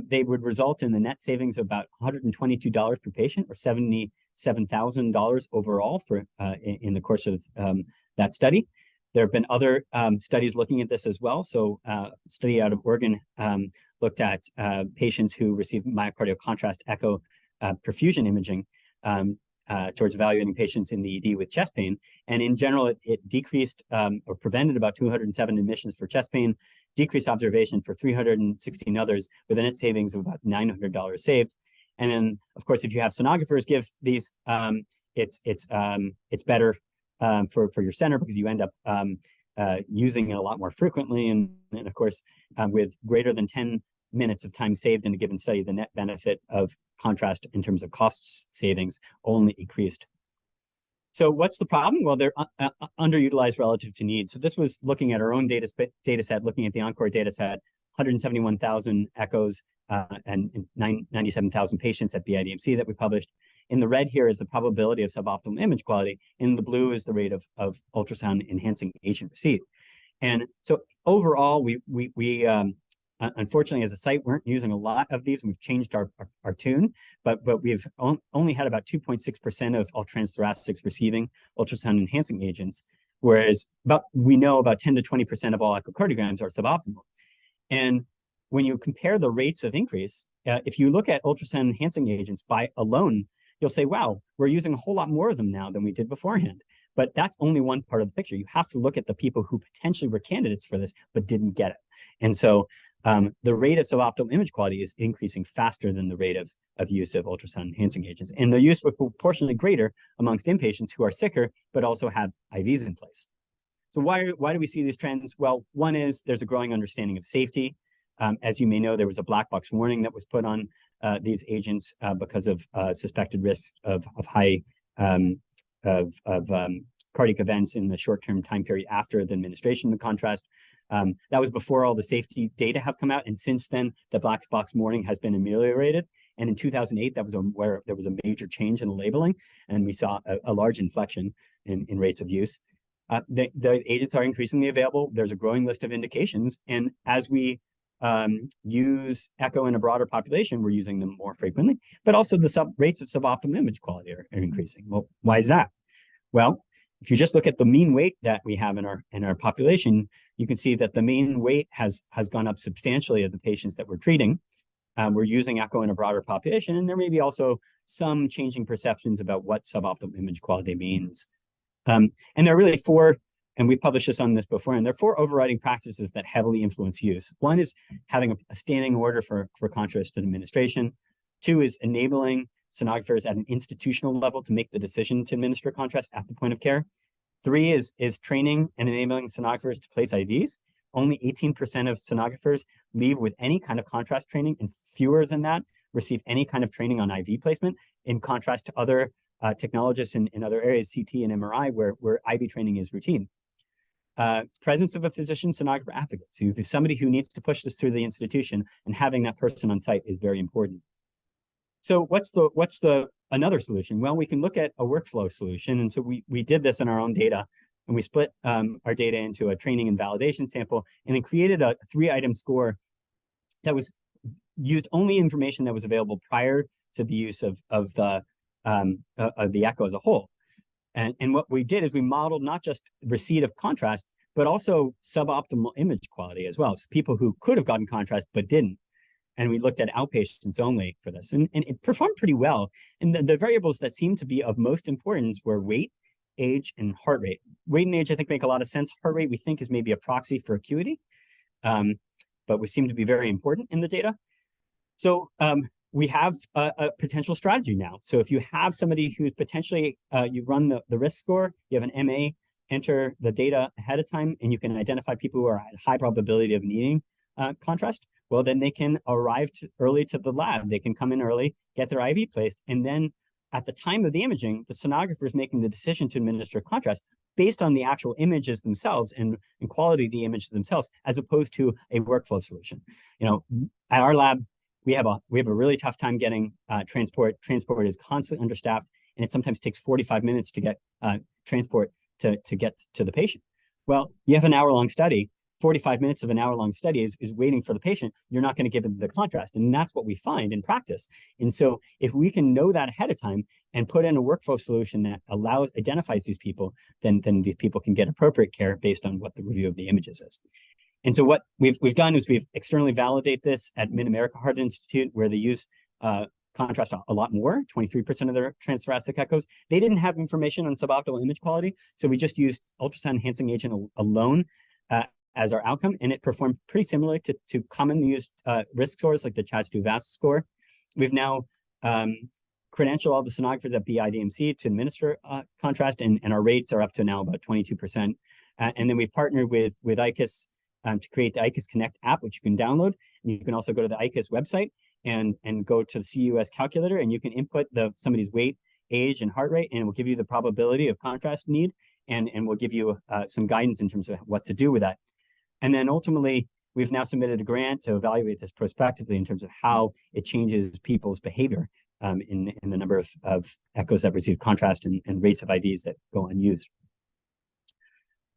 [SPEAKER 2] they would result in the net savings of about $122 per patient, or $77,000 overall for in the course of that study. There have been other studies looking at this as well. So a study out of Oregon looked at patients who received myocardial contrast echo perfusion imaging towards evaluating patients in the ED with chest pain. And in general, it decreased or prevented about 207 admissions for chest pain, decreased observation for 316 others, with a net savings of about $900 saved. And then, of course, if you have sonographers give these, it's better for your center because you end up using it a lot more frequently. And of course, with greater than 10 minutes of time saved in a given study, the net benefit of contrast in terms of cost savings only increased. So what's the problem? Well, they're underutilized relative to needs. So this was looking at our own data set, looking at the ENCORE data set, 171,000 echoes and 97,000 patients at BIDMC that we published. In the red here is the probability of suboptimal image quality. In the blue is the rate of ultrasound enhancing agent received. And so overall, we unfortunately, as a site, weren't using a lot of these. We've changed our tune, but we've only had about 2.6% of all transthoracics receiving ultrasound enhancing agents, whereas we know about 10 to 20% of all echocardiograms are suboptimal. And when you compare the rates of increase, if you look at ultrasound enhancing agents by alone, you'll say, wow, we're using a whole lot more of them now than we did beforehand. But that's only one part of the picture. You have to look at the people who potentially were candidates for this, but didn't get it. And so the rate of suboptimal image quality is increasing faster than the rate of use of ultrasound enhancing agents. And the use was proportionally greater amongst inpatients who are sicker, but also have IVs in place. So why do we see these trends? Well, one is there's a growing understanding of safety. As you may know, there was a black box warning that was put on these agents because of suspected risks of high cardiac events in the short-term time period after the administration of the contrast. That was before all the safety data have come out, and since then, the black box warning has been ameliorated. And in 2008, that was where there was a major change in the labeling, and we saw a large inflection in rates of use. The agents are increasingly available. There's a growing list of indications, and as we use echo in a broader population, we're using them more frequently, but also the rates of suboptimal image quality are increasing. Well, why is that? Well, if you just look at the mean weight that we have in our population, you can see that the mean weight has gone up substantially of the patients that we're treating. We're using echo in a broader population, and there may be also some changing perceptions about what suboptimal image quality means. And there are really four, and we published this on this before, and there are four overriding practices that heavily influence use. One is having a standing order for contrast administration. Two is enabling sonographers at an institutional level to make the decision to administer contrast at the point of care. Three is training and enabling sonographers to place IVs. Only 18% of sonographers leave with any kind of contrast training, and fewer than that receive any kind of training on IV placement, in contrast to other technologists in other areas, CT and MRI, where IV training is routine. Presence of a physician sonographer advocate. So if you're somebody who needs to push this through the institution, and having that person on site is very important. So what's the another solution? Well, we can look at a workflow solution. And so we did this in our own data, and we split our data into a training and validation sample, and then created a 3-item score that was used only information that was available prior to the use of the echo as a whole. And what we did is we modeled not just receipt of contrast, but also suboptimal image quality as well. So people who could have gotten contrast but didn't. And we looked at outpatients only for this. And it performed pretty well. And the variables that seemed to be of most importance were weight, age, and heart rate. Weight and age, I think, make a lot of sense. Heart rate, we think, is maybe a proxy for acuity, but we seem to be very important in the data. So we have a potential strategy now. So if you have somebody who's potentially, you run the risk score, you have an MA, enter the data ahead of time, and you can identify people who are at high probability of needing contrast, well, then they can arrive early to the lab. They can come in early, get their IV placed, and then at the time of the imaging, the sonographer is making the decision to administer contrast based on the actual images themselves and quality of the images themselves, as opposed to a workflow solution. You know, at our lab, we have a really tough time getting transport. Transport is constantly understaffed, and it sometimes takes 45 minutes to get transport to get to the patient. Well, you have an hour-long study. 45 minutes of an hour-long study is waiting for the patient. You're not going to give them the contrast, and that's what we find in practice. And so, if we can know that ahead of time and put in a workflow solution that identifies these people, then these people can get appropriate care based on what the review of the images is. And so what we've done is we've externally validated this at Mid-America Heart Institute, where they use contrast a lot more, 23% of their transthoracic echoes. They didn't have information on suboptimal image quality, so we just used ultrasound enhancing agent alone as our outcome, and it performed pretty similarly to commonly used risk scores like the CHA2DS2-VASc score. We've now credentialed all the sonographers at BIDMC to administer contrast, and our rates are up to now about 22%. And then we've partnered with ICUS to create the ICUS Connect app, which you can download. And you can also go to the ICUS website and go to the CUS calculator, and you can input somebody's weight, age, and heart rate, and it will give you the probability of contrast need, and will give you some guidance in terms of what to do with that. And then ultimately, we've now submitted a grant to evaluate this prospectively in terms of how it changes people's behavior in the number of echoes that receive contrast and rates of IVs that go unused.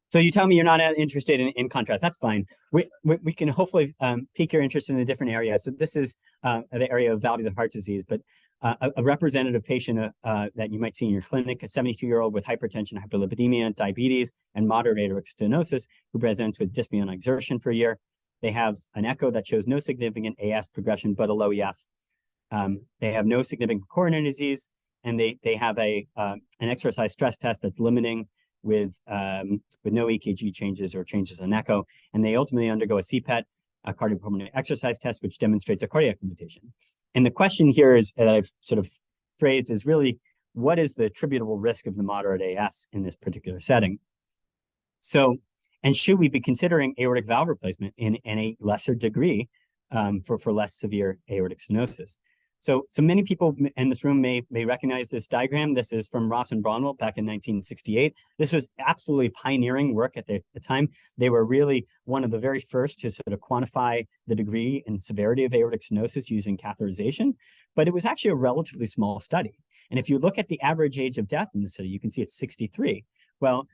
[SPEAKER 2] So you tell me you're not interested in contrast. That's fine. We can hopefully pique your interest in a different area. So this is the area of valvular heart disease, but a representative patient that you might see in your clinic, a 72-year-old with hypertension, hyperlipidemia, diabetes, and moderate aortic stenosis who presents with dyspnea on exertion for a year. They have an echo that shows no significant AS progression, but a low EF. They have no significant coronary disease, and they have an exercise stress test that's limiting with no EKG changes or changes in echo, and they ultimately undergo a CPET cardiopulmonary exercise test, which demonstrates a cardiac limitation. And the question here is that I've sort of phrased is really, what is the attributable risk of the moderate AS in this particular setting? So, and should we be considering aortic valve replacement in a lesser degree for less severe aortic stenosis? So many people in this room may recognize this diagram. This is from Ross and Braunwald back in 1968. This was absolutely pioneering work at the time. They were really one of the very first to sort of quantify the degree and severity of aortic stenosis using catheterization, but it was actually a relatively small study. And if you look at the average age of death in the study, you can see it's 63. Well,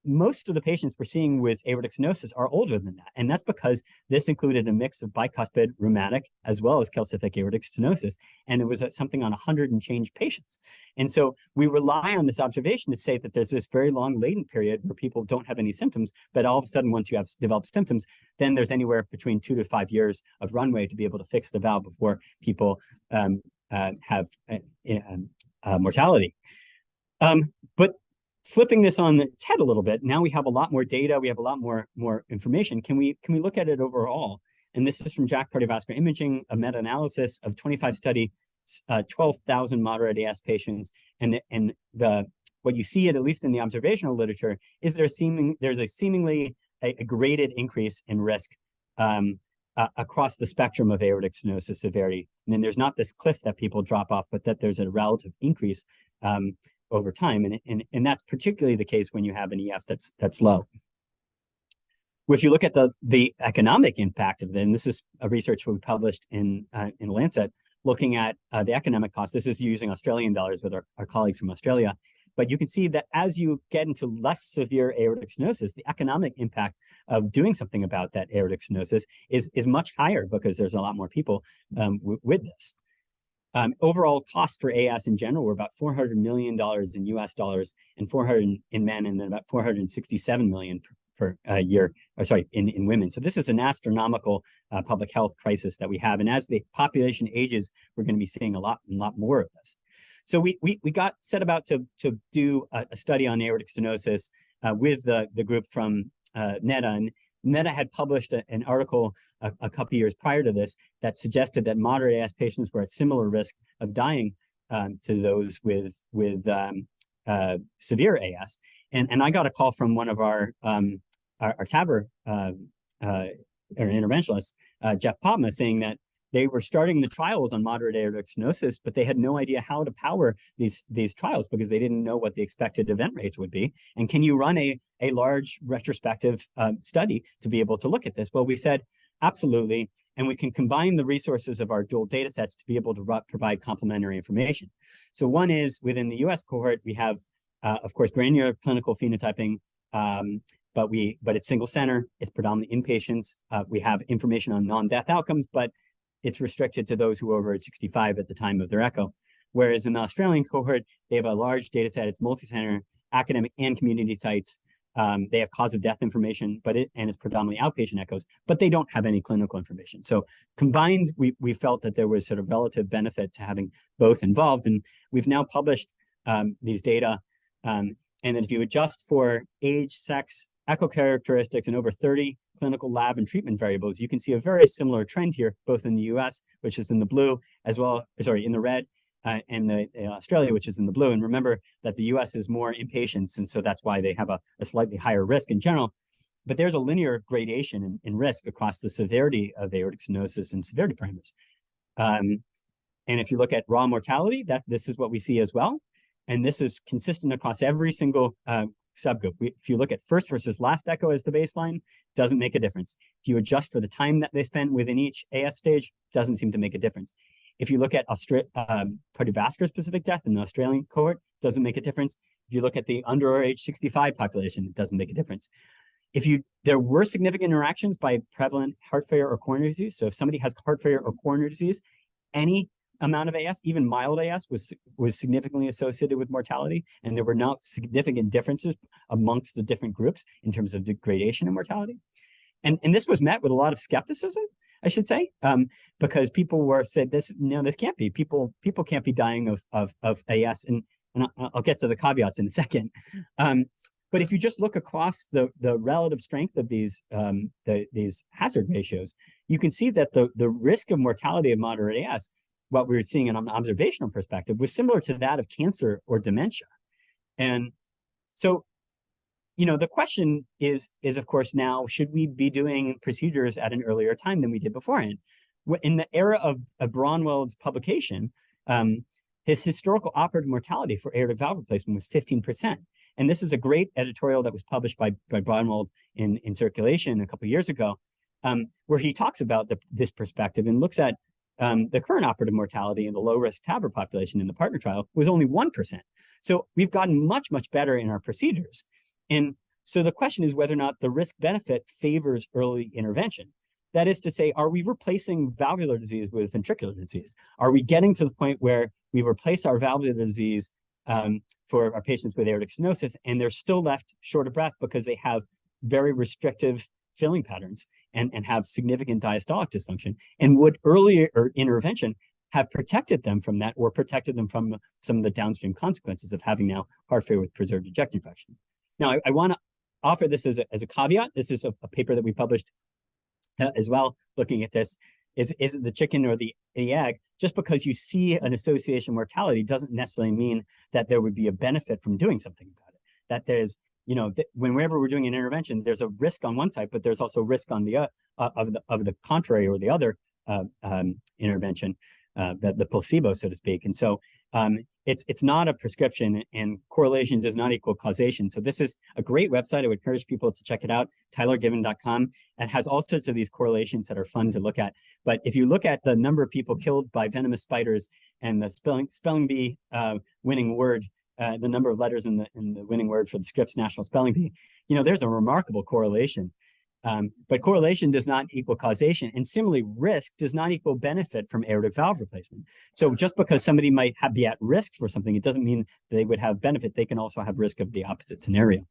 [SPEAKER 2] most of the patients we're seeing with aortic stenosis are older than that. And that's because this included a mix of bicuspid rheumatic as well as calcific aortic stenosis. And it was something on 100 and change patients. And so we rely on this observation to say that there's this very long latent period where people don't have any symptoms, but all of a sudden, once you have developed symptoms, then there's anywhere between 2 to 5 years of runway to be able to fix the valve before people have mortality. But flipping this on its head a little bit, now we have a lot more data, we have a lot more information. Can we look at it overall? And this is from JACC Cardiovascular Imaging, a meta-analysis of 25 study, 12,000 moderate AS patients. And what you see, at least in the observational literature, is there's a seemingly a graded increase in risk across the spectrum of aortic stenosis severity. And then there's not this cliff that people drop off, but that there's a relative increase over time, and that's particularly the case when you have an EF that's low. If you look at the economic impact of it, and this is a research we published in Lancet, looking at the economic cost. This is using Australian dollars with our colleagues from Australia, but you can see that as you get into less severe aortic stenosis, the economic impact of doing something about that aortic stenosis is much higher because there's a lot more people with this. Overall cost for AS in general were about $400 million in US dollars and 400 in men, and then about 467 million per year, or sorry, in women. So this is an astronomical public health crisis that we have. And as the population ages, we're going to be seeing a lot more of this. So we set about to do a study on aortic stenosis with the group from NEDA. And NEDA had published an article a couple years prior to this that suggested that moderate AS patients were at similar risk of dying to those with severe AS. And I got a call from one of our TAVR interventionalists, Jeff Popma, saying that they were starting the trials on moderate aortic stenosis, but they had no idea how to power these trials because they didn't know what the expected event rates would be. And can you run a large retrospective study to be able to look at this? Well, we said, absolutely. And we can combine the resources of our dual data sets to be able to provide complementary information. So one is within the US cohort, we have, of course, granular clinical phenotyping, but it's single center, it's predominantly inpatients. We have information on non-death outcomes, but it's restricted to those who are over 65 at the time of their echo. Whereas in the Australian cohort, they have a large data set. It's multi-center, academic and community sites. They have cause of death information, and it's predominantly outpatient echoes, but they don't have any clinical information. So combined, we felt that there was sort of relative benefit to having both involved. And we've now published these data. And then if you adjust for age, sex, echo characteristics, and over 30 clinical lab and treatment variables, you can see a very similar trend here, both in the US, which is in the blue, as well, sorry, in the red, and Australia, which is in the blue. And remember that the US is more inpatients, and so that's why they have a slightly higher risk in general. But there's a linear gradation in risk across the severity of aortic stenosis and severity parameters. And if you look at raw mortality, this is what we see as well. And this is consistent across every single subgroup. If you look at first versus last echo as the baseline, doesn't make a difference. If you adjust for the time that they spent within each AS stage, doesn't seem to make a difference. If you look at cardiovascular specific death in the Australian cohort, doesn't make a difference. If you look at the under or age 65 population, it doesn't make a difference. There were significant interactions by prevalent heart failure or coronary disease. So if somebody has heart failure or coronary disease, any amount of AS, even mild AS, was significantly associated with mortality, and there were not significant differences amongst the different groups in terms of degradation and mortality. And this was met with a lot of skepticism, I should say, because people said this can't be. People can't be dying of AS, and I'll get to the caveats in a second. But if you just look across the relative strength of these hazard ratios, you can see that the risk of mortality of moderate AS, what we were seeing in an observational perspective, was similar to that of cancer or dementia. And so, the question is of course now, should we be doing procedures at an earlier time than we did beforehand? In the era of Braunwald's publication, his historical operative mortality for aortic valve replacement was 15%. And this is a great editorial that was published by Braunwald in Circulation a couple of years ago, where he talks about this perspective and looks at the current operative mortality in the low-risk TAVR population in the partner trial was only 1%. So we've gotten much, much better in our procedures. And so the question is whether or not the risk-benefit favors early intervention. That is to say, are we replacing valvular disease with ventricular disease? Are we getting to the point where we replace our valvular disease for our patients with aortic stenosis, and they're still left short of breath because they have very restrictive filling patterns and have significant diastolic dysfunction? And would earlier intervention have protected them from that, or protected them from some of the downstream consequences of having now heart failure with preserved ejection fraction? Now, I want to offer this as a caveat. This is a paper that we published as well, looking at this. Is it the chicken or the egg? Just because you see an association mortality doesn't necessarily mean that there would be a benefit from doing something about it. That there's, whenever we're doing an intervention, there's a risk on one side, but there's also risk on the of the contrary or the other intervention, the placebo, so to speak. And so it's not a prescription, and correlation does not equal causation. So this is a great website. I would encourage people to check it out, tylergiven.com. It has all sorts of these correlations that are fun to look at. But if you look at the number of people killed by venomous spiders and the spelling bee winning word, the number of letters in the winning word for the Scripps National Spelling Bee, there's a remarkable correlation. But correlation does not equal causation, and similarly, risk does not equal benefit from aortic valve replacement. So just because somebody might be at risk for something, it doesn't mean they would have benefit. They can also have risk of the opposite scenario.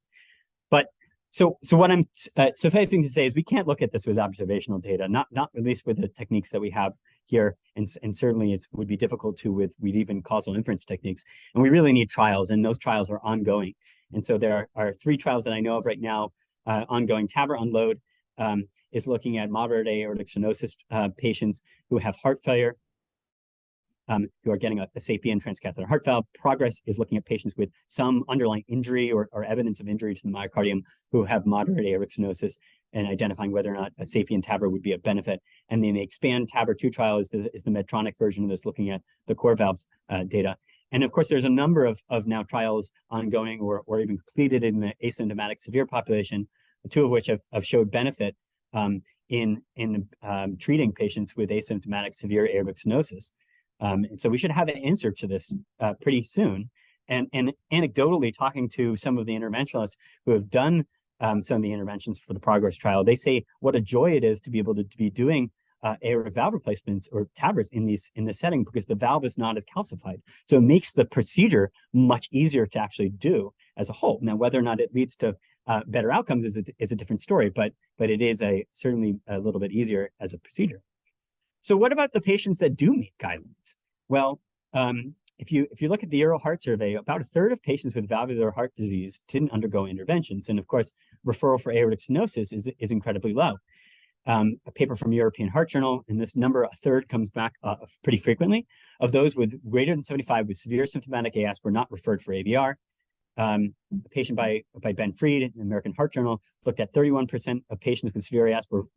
[SPEAKER 2] But so what I'm sufficing to say is we can't look at this with observational data, not at least with the techniques that we have here, and certainly it would be difficult to with even causal inference techniques. And we really need trials, and those trials are ongoing. And so there are 3 trials that I know of right now. Ongoing TAVR Unload is looking at moderate aortic stenosis patients who have heart failure, who are getting a sapien transcatheter heart valve. Progress is looking at patients with some underlying injury or evidence of injury to the myocardium who have moderate aortic stenosis, and identifying whether or not a sapien TAVR would be a benefit. And then the Expand TAVR 2 trial is the Medtronic version of this, looking at the core valve data. And of course, there's a number of now trials ongoing or even completed in the asymptomatic severe population, 2 of which have showed benefit in treating patients with asymptomatic severe aortic stenosis. And so we should have an answer to this pretty soon. And anecdotally, talking to some of the interventionalists who have done some of the interventions for the Progress trial, they say what a joy it is to be able to be doing aortic valve replacements or TAVRs in this setting, because the valve is not as calcified. So it makes the procedure much easier to actually do as a whole. Now, whether or not it leads to better outcomes is a different story, but it is certainly a little bit easier as a procedure. So what about the patients that do meet guidelines? Well, if you look at the Euro Heart Survey, about 1/3 of patients with valvular heart disease didn't undergo interventions. And of course, referral for aortic stenosis is incredibly low. A paper from European Heart Journal, and this number, 1/3, comes back pretty frequently. Of those with greater than 75 with severe symptomatic AS were not referred for AVR. A patient by Ben Freed in the American Heart Journal looked at 31% of patients with severe AS were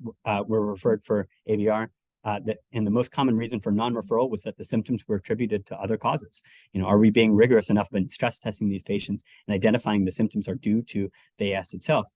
[SPEAKER 2] referred for AVR. And the most common reason for non-referral was that the symptoms were attributed to other causes. Are we being rigorous enough in stress testing these patients and identifying the symptoms are due to the AS itself?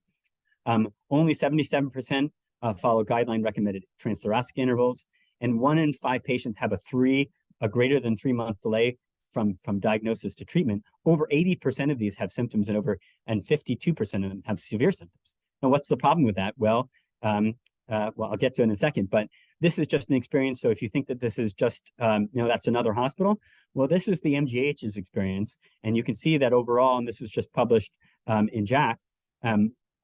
[SPEAKER 2] Only 77% follow guideline recommended transthoracic intervals, and 1 in 5 patients have a greater than 3-month delay from diagnosis to treatment. Over 80% of these have symptoms, and 52% of them have severe symptoms. Now, what's the problem with that? Well, I'll get to it in a second, but this is just an experience. So if you think that this is just, that's another hospital, well, this is the MGH's experience. And you can see that overall, and this was just published in JACC,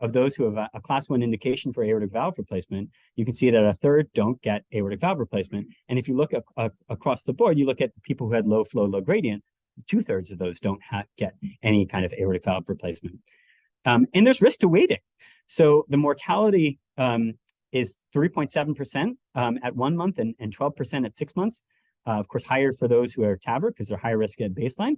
[SPEAKER 2] of those who have a class 1 indication for aortic valve replacement, you can see that 1/3 don't get aortic valve replacement. And if you look across the board, you look at the people who had low flow, low gradient, 2/3 of those don't get any kind of aortic valve replacement. And there's risk to waiting. So the mortality is 3.7% at 1 month and 12% at 6 months. Of course, higher for those who are TAVR because they're higher risk at baseline.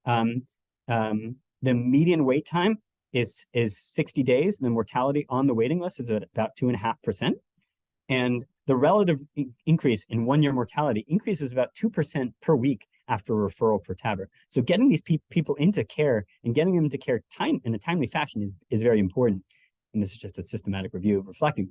[SPEAKER 2] The median wait time is 60 days. And the mortality on the waiting list is at about 2.5%. And the relative increase in 1-year mortality increases about 2% per week after referral per TAVR. So getting these people into care and getting them into care in a timely fashion is very important. And this is just a systematic review reflecting.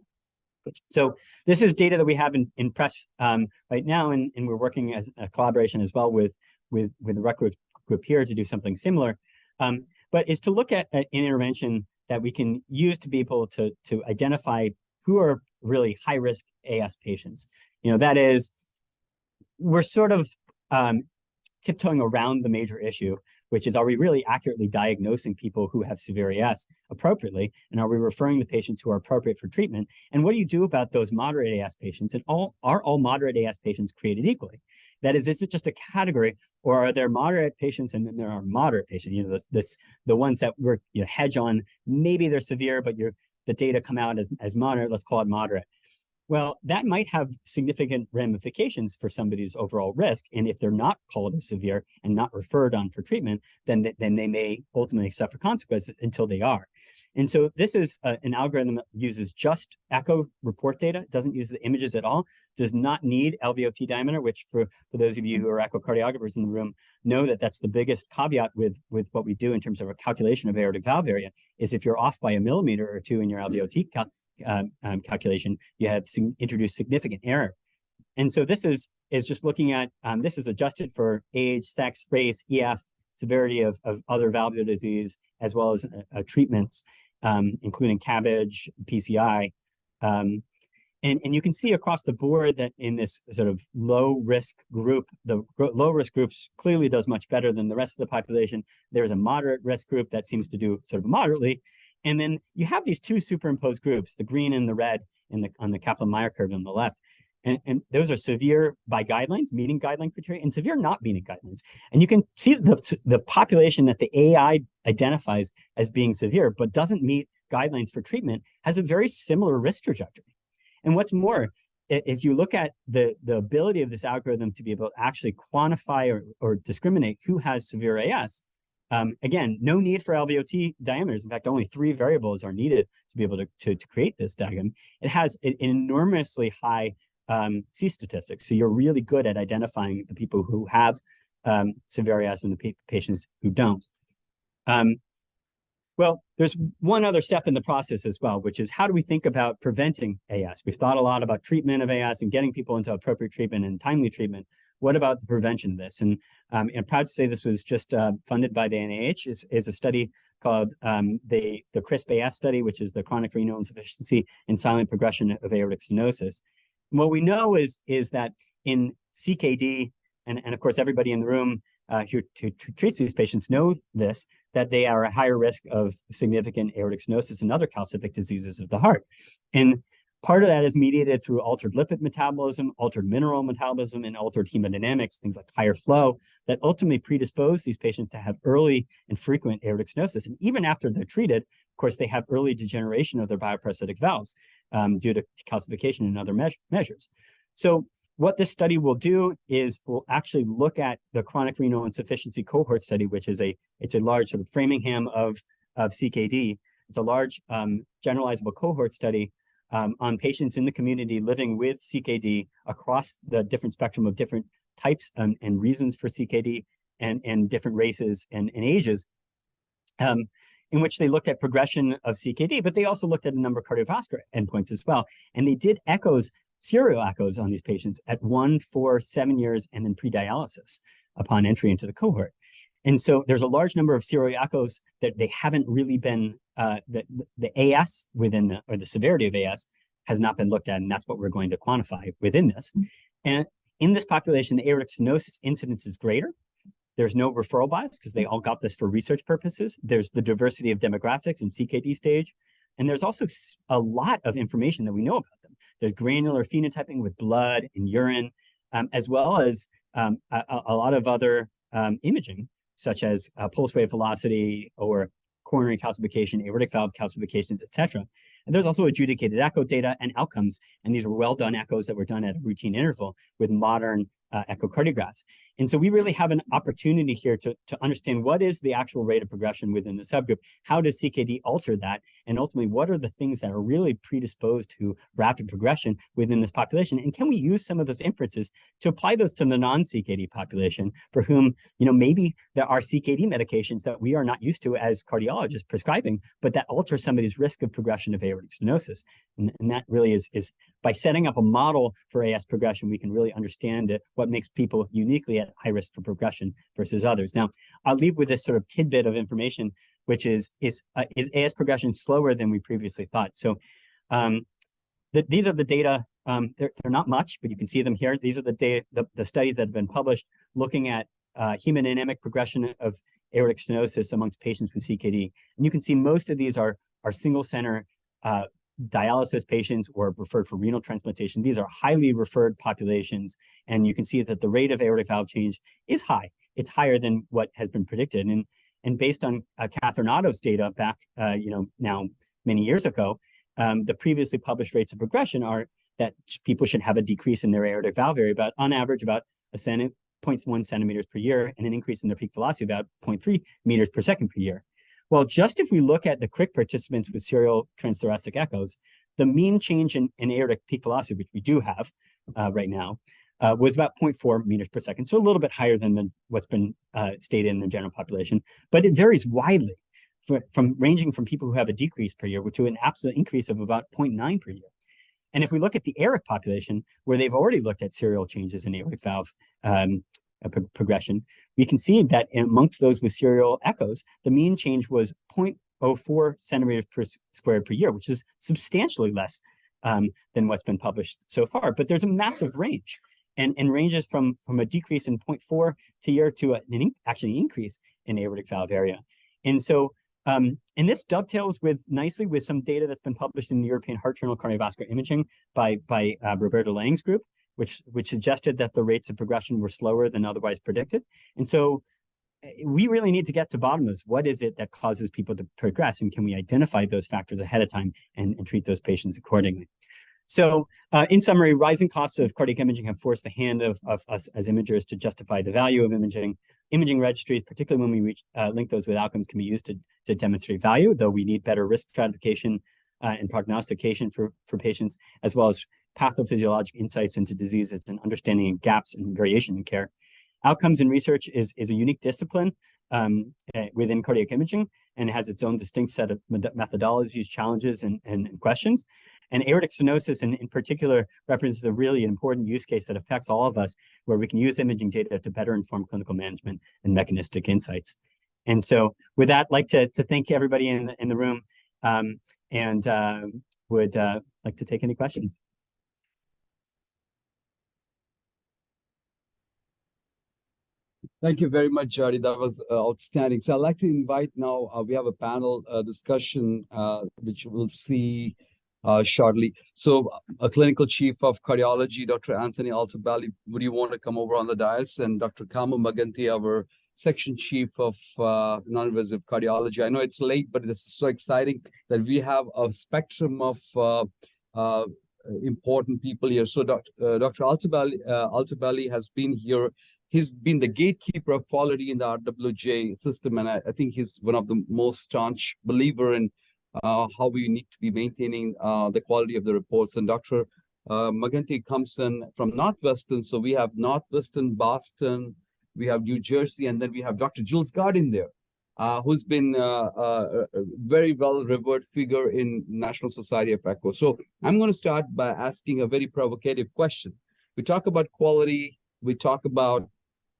[SPEAKER 2] So this is data that we have in press right now, and we're working as a collaboration as well with the rec group here to do something similar. But is to look at an intervention that we can use to be able to identify who are really high-risk AS patients. That is, we're sort of tiptoeing around the major issue, which is, are we really accurately diagnosing people who have severe AS appropriately? And are we referring the patients who are appropriate for treatment? And what do you do about those moderate AS patients? And are all moderate AS patients created equally? That is it just a category, or are there moderate patients and then there are moderate patients? The ones that we're hedge on, maybe they're severe, but the data come out as moderate, let's call it moderate. Well, that might have significant ramifications for somebody's overall risk. And if they're not called as severe and not referred on for treatment, then they may ultimately suffer consequences until they are. And so this is an algorithm that uses just echo report data, doesn't use the images at all, does not need LVOT diameter, which for those of you who are echocardiographers in the room know that that's the biggest caveat with what we do in terms of a calculation of aortic valve area, is if you're off by 1 millimeter or 2 in your LVOT calculation, you have introduced significant error. And so this is just looking at, this is adjusted for age, sex, race, EF, severity of other valvular disease, as well as treatments, including CABG, PCI. And you can see across the board that in this sort of low-risk group, the low-risk groups clearly does much better than the rest of the population. There's a moderate risk group that seems to do sort of moderately. And then you have these two superimposed groups, the green and the red on the Kaplan-Meier curve on the left. And those are severe by guidelines, meeting guideline criteria, and severe not meeting guidelines. And you can see the population that the AI identifies as being severe, but doesn't meet guidelines for treatment, has a very similar risk trajectory. And what's more, if you look at the ability of this algorithm to be able to actually quantify or discriminate who has severe AS, again, no need for LVOT diameters. In fact, only 3 variables are needed to be able to create this diagram. It has an enormously high C statistics. So you're really good at identifying the people who have severe AS and the patients who don't. Well, there's one other step in the process as well, which is how do we think about preventing AS? We've thought a lot about treatment of AS and getting people into appropriate treatment and timely treatment. What about the prevention of this? And I'm proud to say this was just funded by the NIH, is a study called the CRISP-AS study, which is the chronic renal insufficiency and silent progression of aortic stenosis. And what we know is that in CKD, and of course everybody in the room who treats these patients know this, that they are at higher risk of significant aortic stenosis and other calcific diseases of the heart. And part of that is mediated through altered lipid metabolism, altered mineral metabolism, and altered hemodynamics, things like higher flow, that ultimately predispose these patients to have early and frequent aortic stenosis. And even after they're treated, of course, they have early degeneration of their bioprosthetic valves due to calcification and other measures. So what this study will do is we'll actually look at the chronic renal insufficiency cohort study, which is it's a large sort of Framingham of CKD. It's a large generalizable cohort study on patients in the community living with CKD across the different spectrum of different types and reasons for CKD and different races and ages, in which they looked at progression of CKD, but they also looked at a number of cardiovascular endpoints as well. And they did serial echoes on these patients at 1, 4, 7 years, and then pre-dialysis upon entry into the cohort. And so there's a large number of serial echoes that they haven't really been, the AS within or the severity of AS has not been looked at, and that's what we're going to quantify within this. And in this population, the aortic stenosis incidence is greater. There's no referral bias because they all got this for research purposes. There's the diversity of demographics and CKD stage. And there's also a lot of information that we know about them. There's granular phenotyping with blood and urine, as well as a lot of other imaging, such as pulse wave velocity or coronary calcification, aortic valve calcifications, etc. And there's also adjudicated echo data and outcomes. And these were well-done echoes that were done at a routine interval with modern echocardiographs. And so we really have an opportunity here to understand what is the actual rate of progression within the subgroup, how does CKD alter that, and ultimately what are the things that are really predisposed to rapid progression within this population, and can we use some of those inferences to apply those to the non-CKD population for whom, maybe there are CKD medications that we are not used to as cardiologists prescribing, but that alter somebody's risk of progression of aortic stenosis. And that really is by setting up a model for AS progression, we can really understand what makes people uniquely at high risk for progression versus others. Now, I'll leave with this sort of tidbit of information, which is AS progression slower than we previously thought? So these are the data. They're not much, but you can see them here. These are the data, the studies that have been published looking at hemodynamic progression of aortic stenosis amongst patients with CKD. And you can see most of these are single center dialysis patients or referred for renal transplantation. These are highly referred populations. And you can see that the rate of aortic valve change is high. It's higher than what has been predicted. And based on Catherine Otto's data back, now many years ago, the previously published rates of progression are that people should have a decrease in their aortic valve area, on average, about 0.1 centimeters per year, and an increase in their peak velocity about 0.3 meters per second per year. Well, just if we look at the CRIC participants with serial transthoracic echoes, the mean change in aortic peak velocity, which we do have right now, was about 0.4 meters per second, so a little bit higher than what's been stated in the general population, but it varies widely from ranging from people who have a decrease per year to an absolute increase of about 0.9 per year. And if we look at the ARIC population, where they've already looked at serial changes in aortic valve progression, we can see that amongst those with serial echoes, the mean change was 0.04 centimeters per squared per year, which is substantially less than what's been published so far. But there's a massive range, and ranges from a decrease in 0.4 to year to an actually increase in aortic valve area. And so, and this dovetails nicely with some data that's been published in the European Heart Journal Cardiovascular Imaging by Roberto Lang's group, which suggested that the rates of progression were slower than otherwise predicted. And so we really need to get to bottom of this. What is it that causes people to progress? And can we identify those factors ahead of time and treat those patients accordingly? So in summary, rising costs of cardiac imaging have forced the hand of us as imagers to justify the value of imaging. Imaging registries, particularly when we link those with outcomes, can be used to demonstrate value, though we need better risk stratification and prognostication for patients, as well as pathophysiologic insights into diseases and understanding gaps and variation in care. Outcomes in research is a unique discipline within cardiac imaging, and it has its own distinct set of methodologies, challenges, and questions. And aortic stenosis in particular represents a really important use case that affects all of us, where we can use imaging data to better inform clinical management and mechanistic insights. And so with that, I'd like to thank everybody in the room, and would like to take any questions.
[SPEAKER 1] Thank you very much, Jari. That was outstanding. So I'd like to invite now, we have a panel discussion, which we'll see shortly. So a clinical chief of cardiology, Dr. Anthony Altobelli, would you want to come over on the dais? And Dr. Kamu Maganti, our section chief of non-invasive cardiology. I know it's late, but this is so exciting that we have a spectrum of important people here. So Dr. Altobelli has been here. He's been the gatekeeper of quality in the RWJ system, and I think he's one of the most staunch believer in how we need to be maintaining the quality of the reports. And Dr. Maganti comes in from Northwestern, so we have Northwestern, Boston, we have New Jersey, and then we have Dr. Jules Gardin there, who's been a very well-revered figure in National Society of Echo. So I'm going to start by asking a very provocative question. We talk about quality, we talk about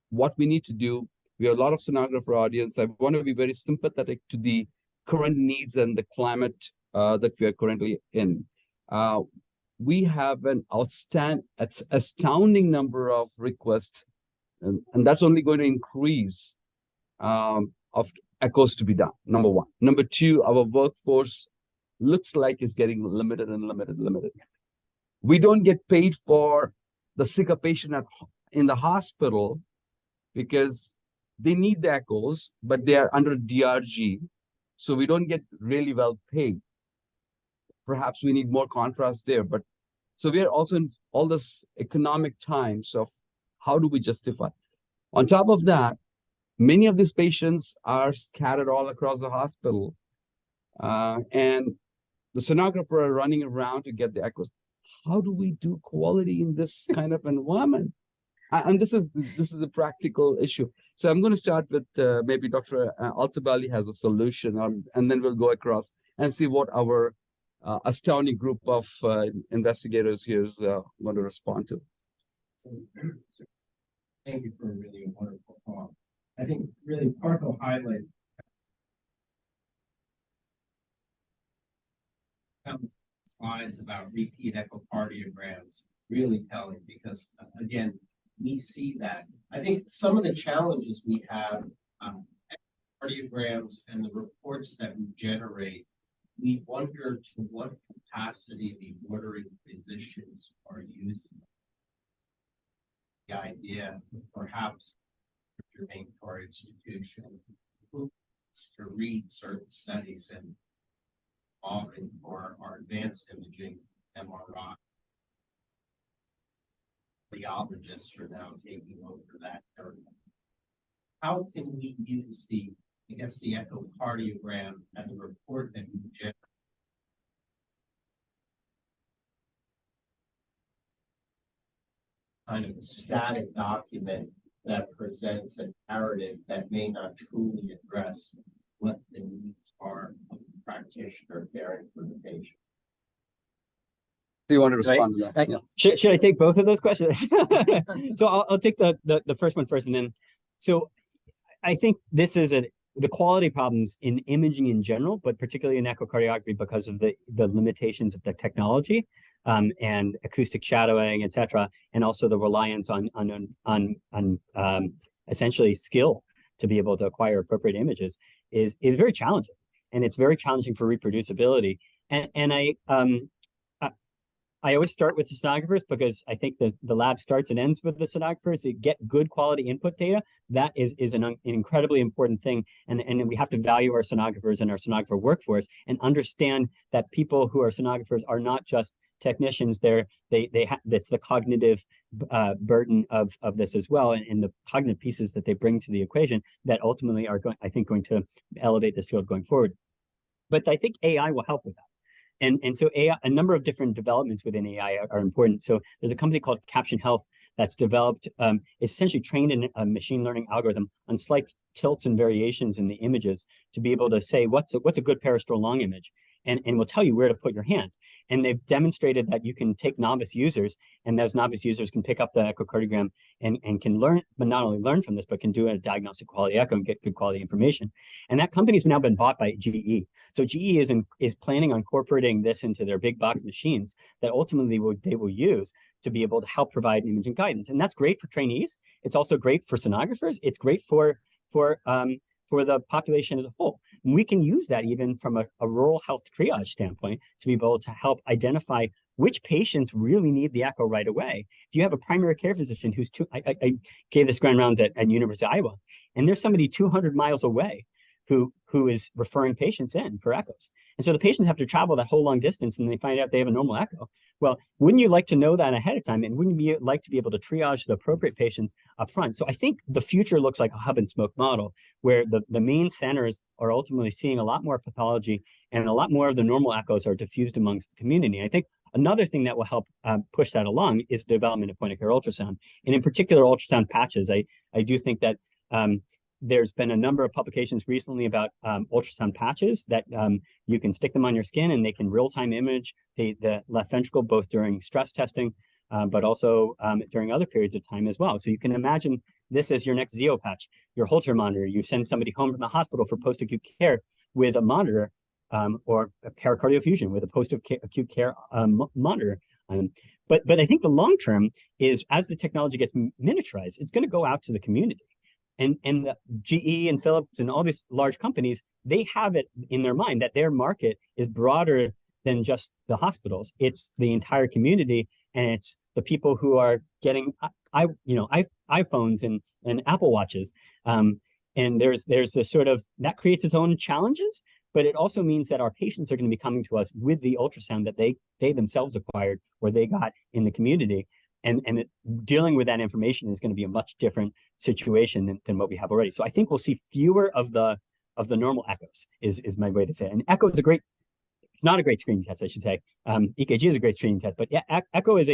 [SPEAKER 1] what we need to do. We have a lot of sonographer audience. I want to be very sympathetic to the current needs and the climate that we are currently in. We have an astounding number of requests, and that's only going to increase of echoes to be done, number one. Number two, our workforce looks like it's getting limited. We don't get paid for the sicker patient in the hospital because they need the echoes, but they are under DRG. so we don't get really well paid. Perhaps we need more contrast there, but so we are also in all this economic times of how do we justify. On top of that, many of these patients are scattered all across the hospital, and the sonographer are running around to get the echoes. How do we do quality in this kind of environment? And this is a practical issue. So I'm going to start with maybe Dr. Altabali has a solution, and then we'll go across and see what our astounding group of investigators here is going to respond to.
[SPEAKER 3] So, thank you for a really wonderful talk. I think really Parco highlights slides about repeat echocardiograms really telling, because again, we see that. I think some of the challenges we have, echocardiograms and the reports that we generate, we wonder to what capacity the ordering physicians are using. The idea, perhaps, germane to our institution, to read certain studies and offering for our advanced imaging MRI. Radiologists are now taking over that area. How can we use the echocardiogram and the report that we generate kind of a static document that presents a narrative that may not truly address what the needs are of the practitioner caring for the patient?
[SPEAKER 1] Do you want to respond to that?
[SPEAKER 2] Yeah. Should I take both of those questions? So I'll take the first one first, and then so I think this is the quality problems in imaging in general, but particularly in echocardiography because of the limitations of the technology and acoustic shadowing, et cetera, and also the reliance on essentially skill to be able to acquire appropriate images is very challenging, and it's very challenging for reproducibility. And I always start with the sonographers because I think that the lab starts and ends with the sonographers. To get good quality input data, that is an incredibly important thing. And we have to value our sonographers and our sonographer workforce and understand that people who are sonographers are not just technicians. That's the cognitive burden of this as well, and the cognitive pieces that they bring to the equation that ultimately are going to elevate this field going forward. But I think AI will help with that. And so AI, a number of different developments within AI are important. So there's a company called Caption Health that's developed, essentially trained in a machine learning algorithm on slight tilts and variations in the images to be able to say what's a good parastral long image, and will tell you where to put your hand. And they've demonstrated that you can take novice users, and those novice users can pick up the echocardiogram and can learn, but not only learn from this, but can do a diagnostic quality echo and get good quality information. And that company's now been bought by GE. So GE is planning on incorporating this into their big box machines that ultimately they will use to be able to help provide imaging guidance. And that's great for trainees. It's also great for sonographers. It's great for the population as a whole. And we can use that even from a rural health triage standpoint to be able to help identify which patients really need the echo right away. If you have a primary care physician who's I gave this grand rounds at University of Iowa, and there's somebody 200 miles away who is referring patients in for echoes. And so the patients have to travel that whole long distance and they find out they have a normal echo. Well, wouldn't you like to know that ahead of time? And wouldn't you like to be able to triage the appropriate patients up front? So I think the future looks like a hub and spoke model where the main centers are ultimately seeing a lot more pathology and a lot more of the normal echoes are diffused amongst the community. I think another thing that will help push that along is the development of point-of-care ultrasound, and in particular ultrasound patches. I do think that there's been a number of publications recently about ultrasound patches that you can stick them on your skin and they can real-time image the left ventricle, both during stress testing, but also during other periods of time as well. So you can imagine this as your next Zeo patch, your Holter monitor. You send somebody home from the hospital for post-acute care with a monitor, or a pericardial fusion with a post-acute care monitor. But I think the long term is as the technology gets miniaturized, it's going to go out to the community. And the GE and Philips and all these large companies, they have it in their mind that their market is broader than just the hospitals. It's the entire community, and it's the people who are getting iPhones and Apple Watches. And there's this sort of, that creates its own challenges, but it also means that our patients are going to be coming to us with the ultrasound that they themselves acquired or they got in the community. And dealing with that information is going to be a much different situation than what we have already. So I think we'll see fewer of the normal echoes is my way to say it. And echo is it's not a great screening test, I should say. EKG is a great screening test, but yeah, echo is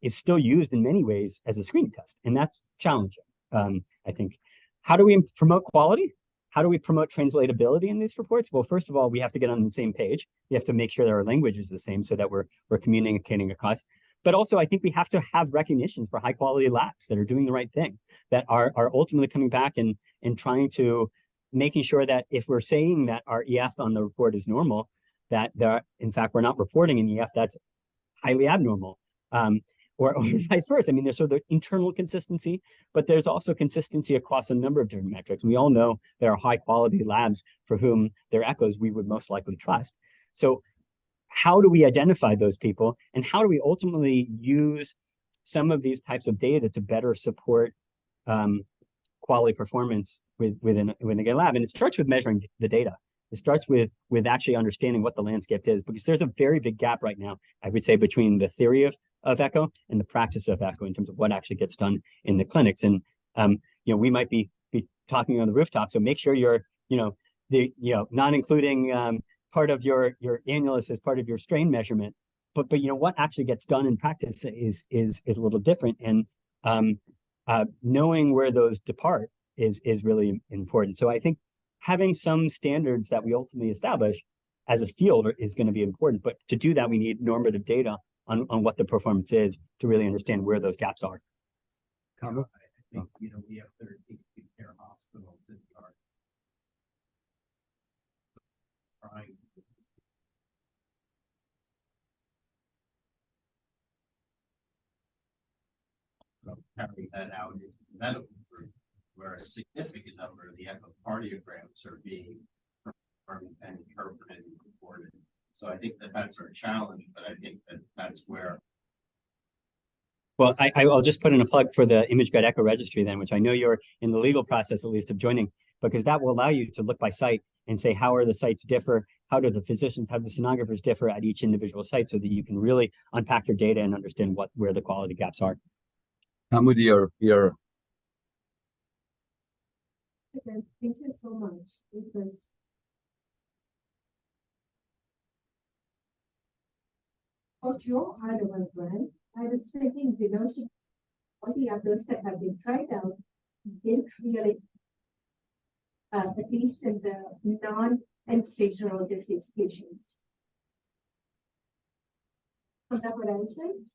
[SPEAKER 2] still used in many ways as a screening test, and that's challenging. I think. How do we promote quality? How do we promote translatability in these reports? Well, first of all, we have to get on the same page. We have to make sure that our language is the same so that we're communicating across. But also, I think we have to have recognitions for high quality labs that are doing the right thing, that are ultimately coming back and trying to making sure that if we're saying that our EF on the report is normal, that in fact, we're not reporting an EF that's highly abnormal. Or vice versa. I mean, there's sort of internal consistency, but there's also consistency across a number of different metrics. We all know there are high quality labs for whom their echoes we would most likely trust. So how do we identify those people, and how do we ultimately use some of these types of data to better support quality performance within a lab? And it starts with measuring the data. It starts with actually understanding what the landscape is, because there's a very big gap right now, I would say, between the theory of echo and the practice of echo in terms of what actually gets done in the clinics. And we might be talking on the rooftop, so make sure you're not including part of your annulus as part of your strain measurement, but what actually gets done in practice is a little different, and knowing where those depart is really important. So I think having some standards that we ultimately establish as a field is going to be important. But to do that, we need normative data on what the performance is to really understand where those gaps are.
[SPEAKER 3] I think, we have 13 acute care hospitals in our trying to carry that out into the medical group, where a significant number of the echocardiograms are being performed and interpreted and reported. So I think that's our challenge, but I think that's where.
[SPEAKER 2] Well, I'll just put in a plug for the ImageGuide Echo Registry then, which I know you're in the legal process at least of joining, because that will allow you to look by site and say, how are the sites differ? How do the physicians, how do the sonographers differ at each individual site, so that you can really unpack your data and understand where the quality gaps are.
[SPEAKER 1] With your
[SPEAKER 4] Thank you so much, because of your hardware brand, I was thinking all the others that have been tried out didn't really, at least in the non-end stage renal disease patients. Is that what I was saying?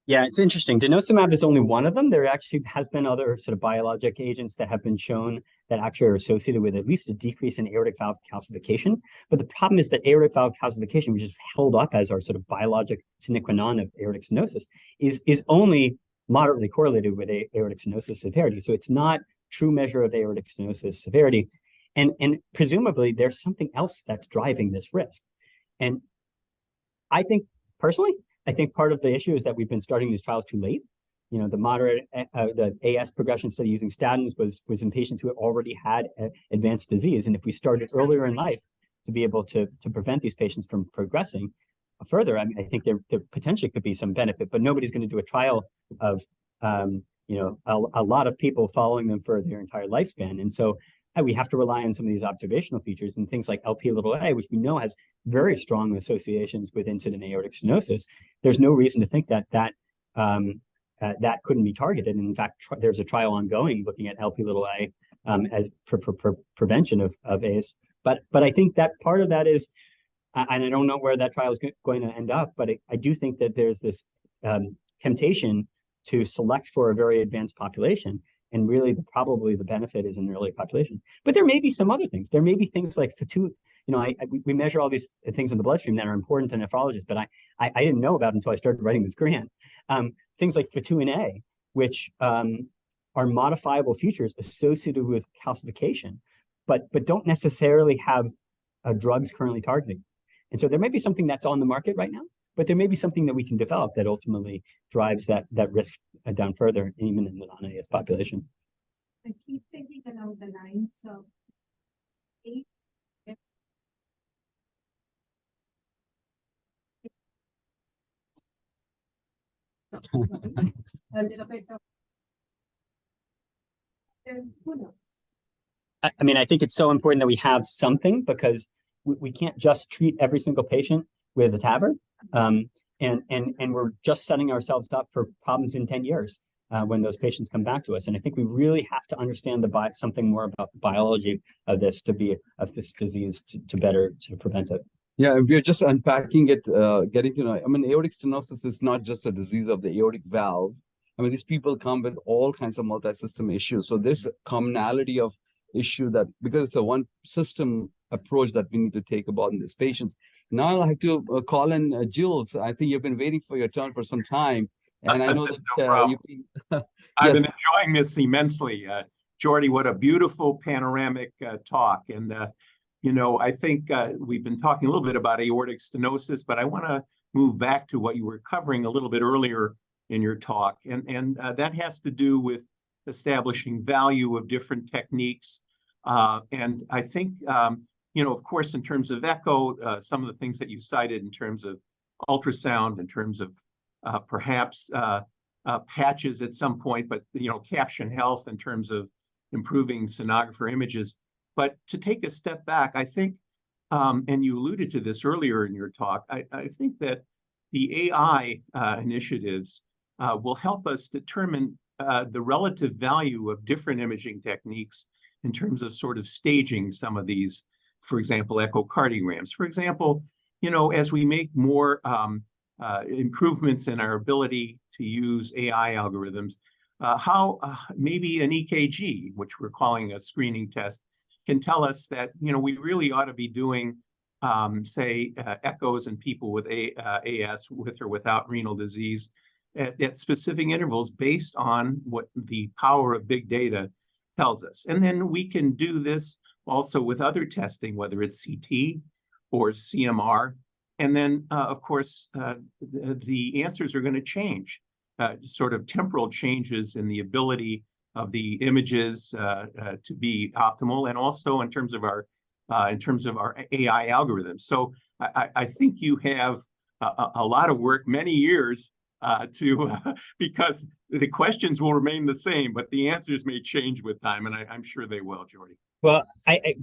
[SPEAKER 2] Yeah, it's interesting. Denosumab is only one of them. There actually has been other sort of biologic agents that have been shown that actually are associated with at least a decrease in aortic valve calcification. But the problem is that aortic valve calcification, which is held up as our sort of biologic sine qua non of aortic stenosis, is only moderately correlated with aortic stenosis severity. So it's not true measure of aortic stenosis severity. And presumably there's something else that's driving this risk. And I think personally, part of the issue is that we've been starting these trials too late. The moderate, the AS progression study using statins was in patients who already had advanced disease. And if we started earlier in life to be able to prevent these patients from progressing further, I mean, I think there potentially could be some benefit, but nobody's going to do a trial of, a lot of people following them for their entire lifespan. And so we have to rely on some of these observational features and things like Lp(a), which we know has very strong associations with incident aortic stenosis. There's no reason to think that couldn't be targeted. And in fact, there's a trial ongoing looking at Lp(a) as prevention of AS. But I think that part of that is, and I don't know where that trial is going to end up, but I do think that there's this temptation to select for a very advanced population. And really, probably the benefit is in the early population. But there may be some other things. There may be things like fatigue. We measure all these things in the bloodstream that are important to nephrologists, but I didn't know about until I started writing this grant. Things like fatigue A, which are modifiable features associated with calcification, but don't necessarily have drugs currently targeting. And so there may be something that's on the market right now, but there may be something that we can develop that ultimately drives that risk down further, even in the non-AS population.
[SPEAKER 4] I keep thinking along the lines of a little bit of. Who knows?
[SPEAKER 2] I mean, I think it's so important that we have something because we can't just treat every single patient with a TAVR. And we're just setting ourselves up for problems in 10 years when those patients come back to us. And I think we really have to understand something more about the biology of this disease to better prevent it.
[SPEAKER 1] Yeah, we're just unpacking it, getting to know. I mean, aortic stenosis is not just a disease of the aortic valve. I mean, these people come with all kinds of multi-system issues. So there's a commonality of issue that because it's a one system approach that we need to take about in these patients. Now I'd like to call in Jules. I think you've been waiting for your turn for some time. And I know that
[SPEAKER 5] no I've been enjoying this immensely. Jordy, what a beautiful panoramic talk. And, you know, I think we've been talking a little bit about aortic stenosis, but I want to move back to what you were covering a little bit earlier in your talk. And that has to do with establishing value of different techniques. And I think, you know, of course, in terms of echo, some of the things that you cited in terms of ultrasound, in terms of perhaps patches at some point, but, you know, caption health in terms of improving sonographer images. But to take a step back, I think, and you alluded to this earlier in your talk, I think that the AI initiatives will help us determine the relative value of different imaging techniques in terms of sort of staging some of these, for example, echocardiograms. For example, you know, as we make more improvements in our ability to use AI algorithms, how maybe an EKG, which we're calling a screening test, can tell us that, you know, we really ought to be doing, say, echoes in people with AS with or without renal disease at specific intervals based on what the power of big data tells us. And then we can do this also with other testing, whether it's CT or CMR. And then, of course, the answers are going to change, sort of temporal changes in the ability of the images to be optimal, and also in terms of our AI algorithms. So I think you have a lot of work, many years because the questions will remain the same, but the answers may change with time, and I'm sure they will, Jordy.
[SPEAKER 2] Well,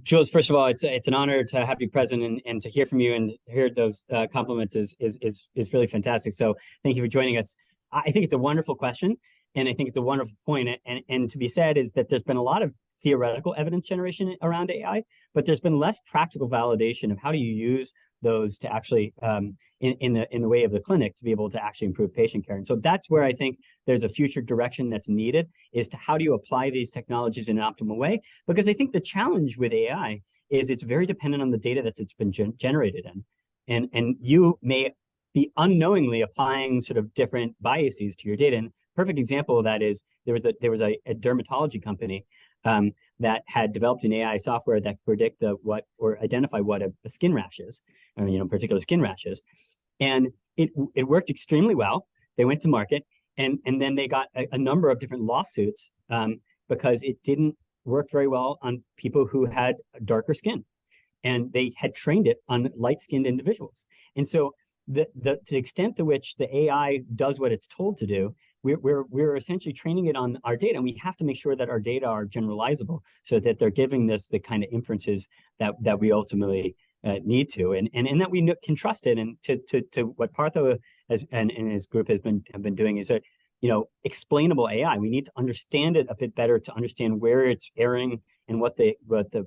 [SPEAKER 2] Jules, first of all, it's an honor to have you present and to hear from you and hear those compliments is really fantastic. So thank you for joining us. I think it's a wonderful question, and I think it's a wonderful point. And to be said is that there's been a lot of theoretical evidence generation around AI, but there's been less practical validation of how do you use those to actually in the way of the clinic to be able to actually improve patient care. And so that's where I think there's a future direction that's needed, is to how do you apply these technologies in an optimal way? Because I think the challenge with AI is it's very dependent on the data that it's been generated in. And you may be unknowingly applying sort of different biases to your data. And perfect example of that is there was a dermatology company that had developed an AI software that predict identify what a skin rash is, or, you know, particular skin rashes, and it worked extremely well. They went to market, and then they got a number of different lawsuits because it didn't work very well on people who had darker skin, and they had trained it on light-skinned individuals. And so the extent to which the AI does what it's told to do, we're essentially training it on our data, and we have to make sure that our data are generalizable so that they're giving this the kind of inferences that we ultimately need to, and that we can trust it. And to what Partho and his group have been doing is that, you know, explainable AI. We need to understand it a bit better to understand where it's erring and what the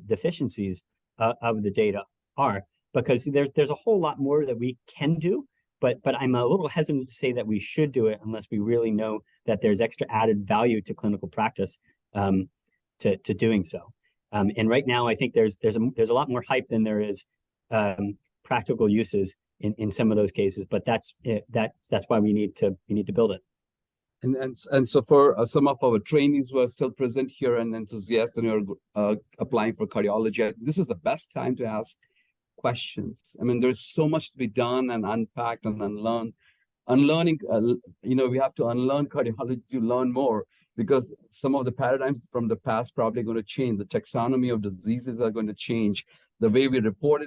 [SPEAKER 2] deficiencies of the data are, because there's a whole lot more that we can do. But I'm a little hesitant to say that we should do it unless we really know that there's extra added value to clinical practice to doing so. And right now, I think there's a lot more hype than there is practical uses in some of those cases. But that's why we need to build it.
[SPEAKER 1] And so for some of our trainees who are still present here and enthusiastic and are applying for cardiology, this is the best time to ask questions. I mean, there's so much to be done and unpacked and unlearned. unlearning, we have to unlearn cardiology to learn more, because some of the paradigms from the past probably going to change. The taxonomy of diseases are going to change. The way we report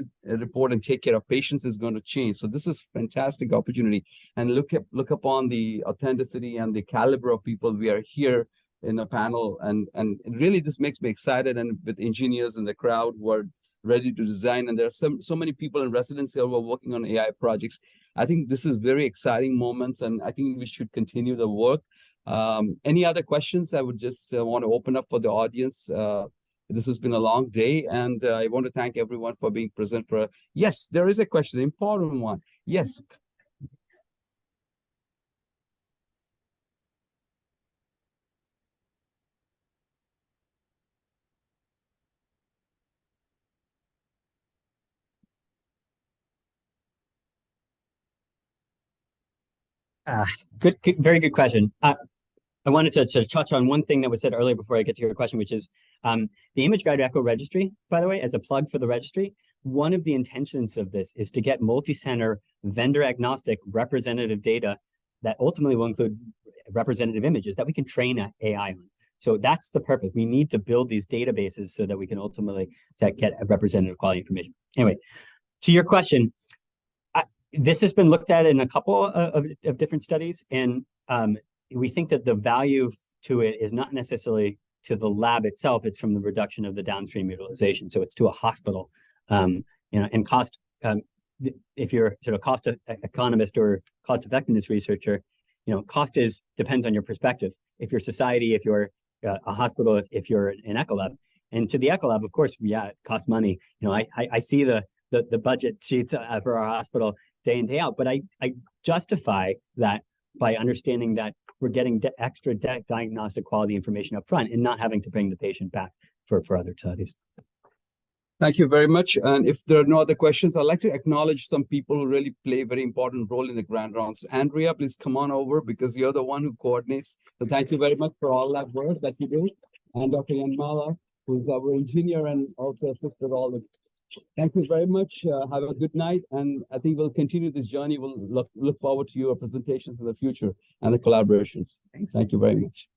[SPEAKER 1] and take care of patients is going to change. So this is fantastic opportunity. And look upon the authenticity and the caliber of people we are here in a panel. And really this makes me excited, and with engineers in the crowd who are ready to design. And there are so many people in residency who are working on AI projects. I think this is very exciting moments, and I think we should continue the work. Any other questions? I would just want to open up for the audience. This has been a long day, and I want to thank everyone for being present. Yes, there is a question, important one. Yes.
[SPEAKER 2] Very good question. I wanted to touch on one thing that was said earlier before I get to your question, which is the Image Guide Echo Registry, by the way, as a plug for the registry. One of the intentions of this is to get multi-center, vendor-agnostic representative data that ultimately will include representative images that we can train an AI on. So that's the purpose. We need to build these databases so that we can ultimately get a representative quality information. Anyway, to your question, this has been looked at in a couple of different studies, and we think that the value to it is not necessarily to the lab itself; it's from the reduction of the downstream utilization. So it's to a hospital, and cost. If you're sort of cost economist or cost effectiveness researcher, cost depends on your perspective. If you're society, if you're a hospital, if you're an echo lab, and to the echo lab, of course, yeah, it costs money. I see the budget sheets for our hospital day in, day out. But I justify that by understanding that we're getting extra diagnostic quality information up front and not having to bring the patient back for other studies.
[SPEAKER 1] Thank you very much. And if there are no other questions, I'd like to acknowledge some people who really play a very important role in the grand rounds. Andrea, please come on over, because you're the one who coordinates. So thank you very much for all that work that you do. And Dr. Yanmala, who's our engineer and also assisted all the. Thank you very much. Have a good night. And I think we'll continue this journey. We'll look forward to your presentations in the future and the collaborations. Thank you very much.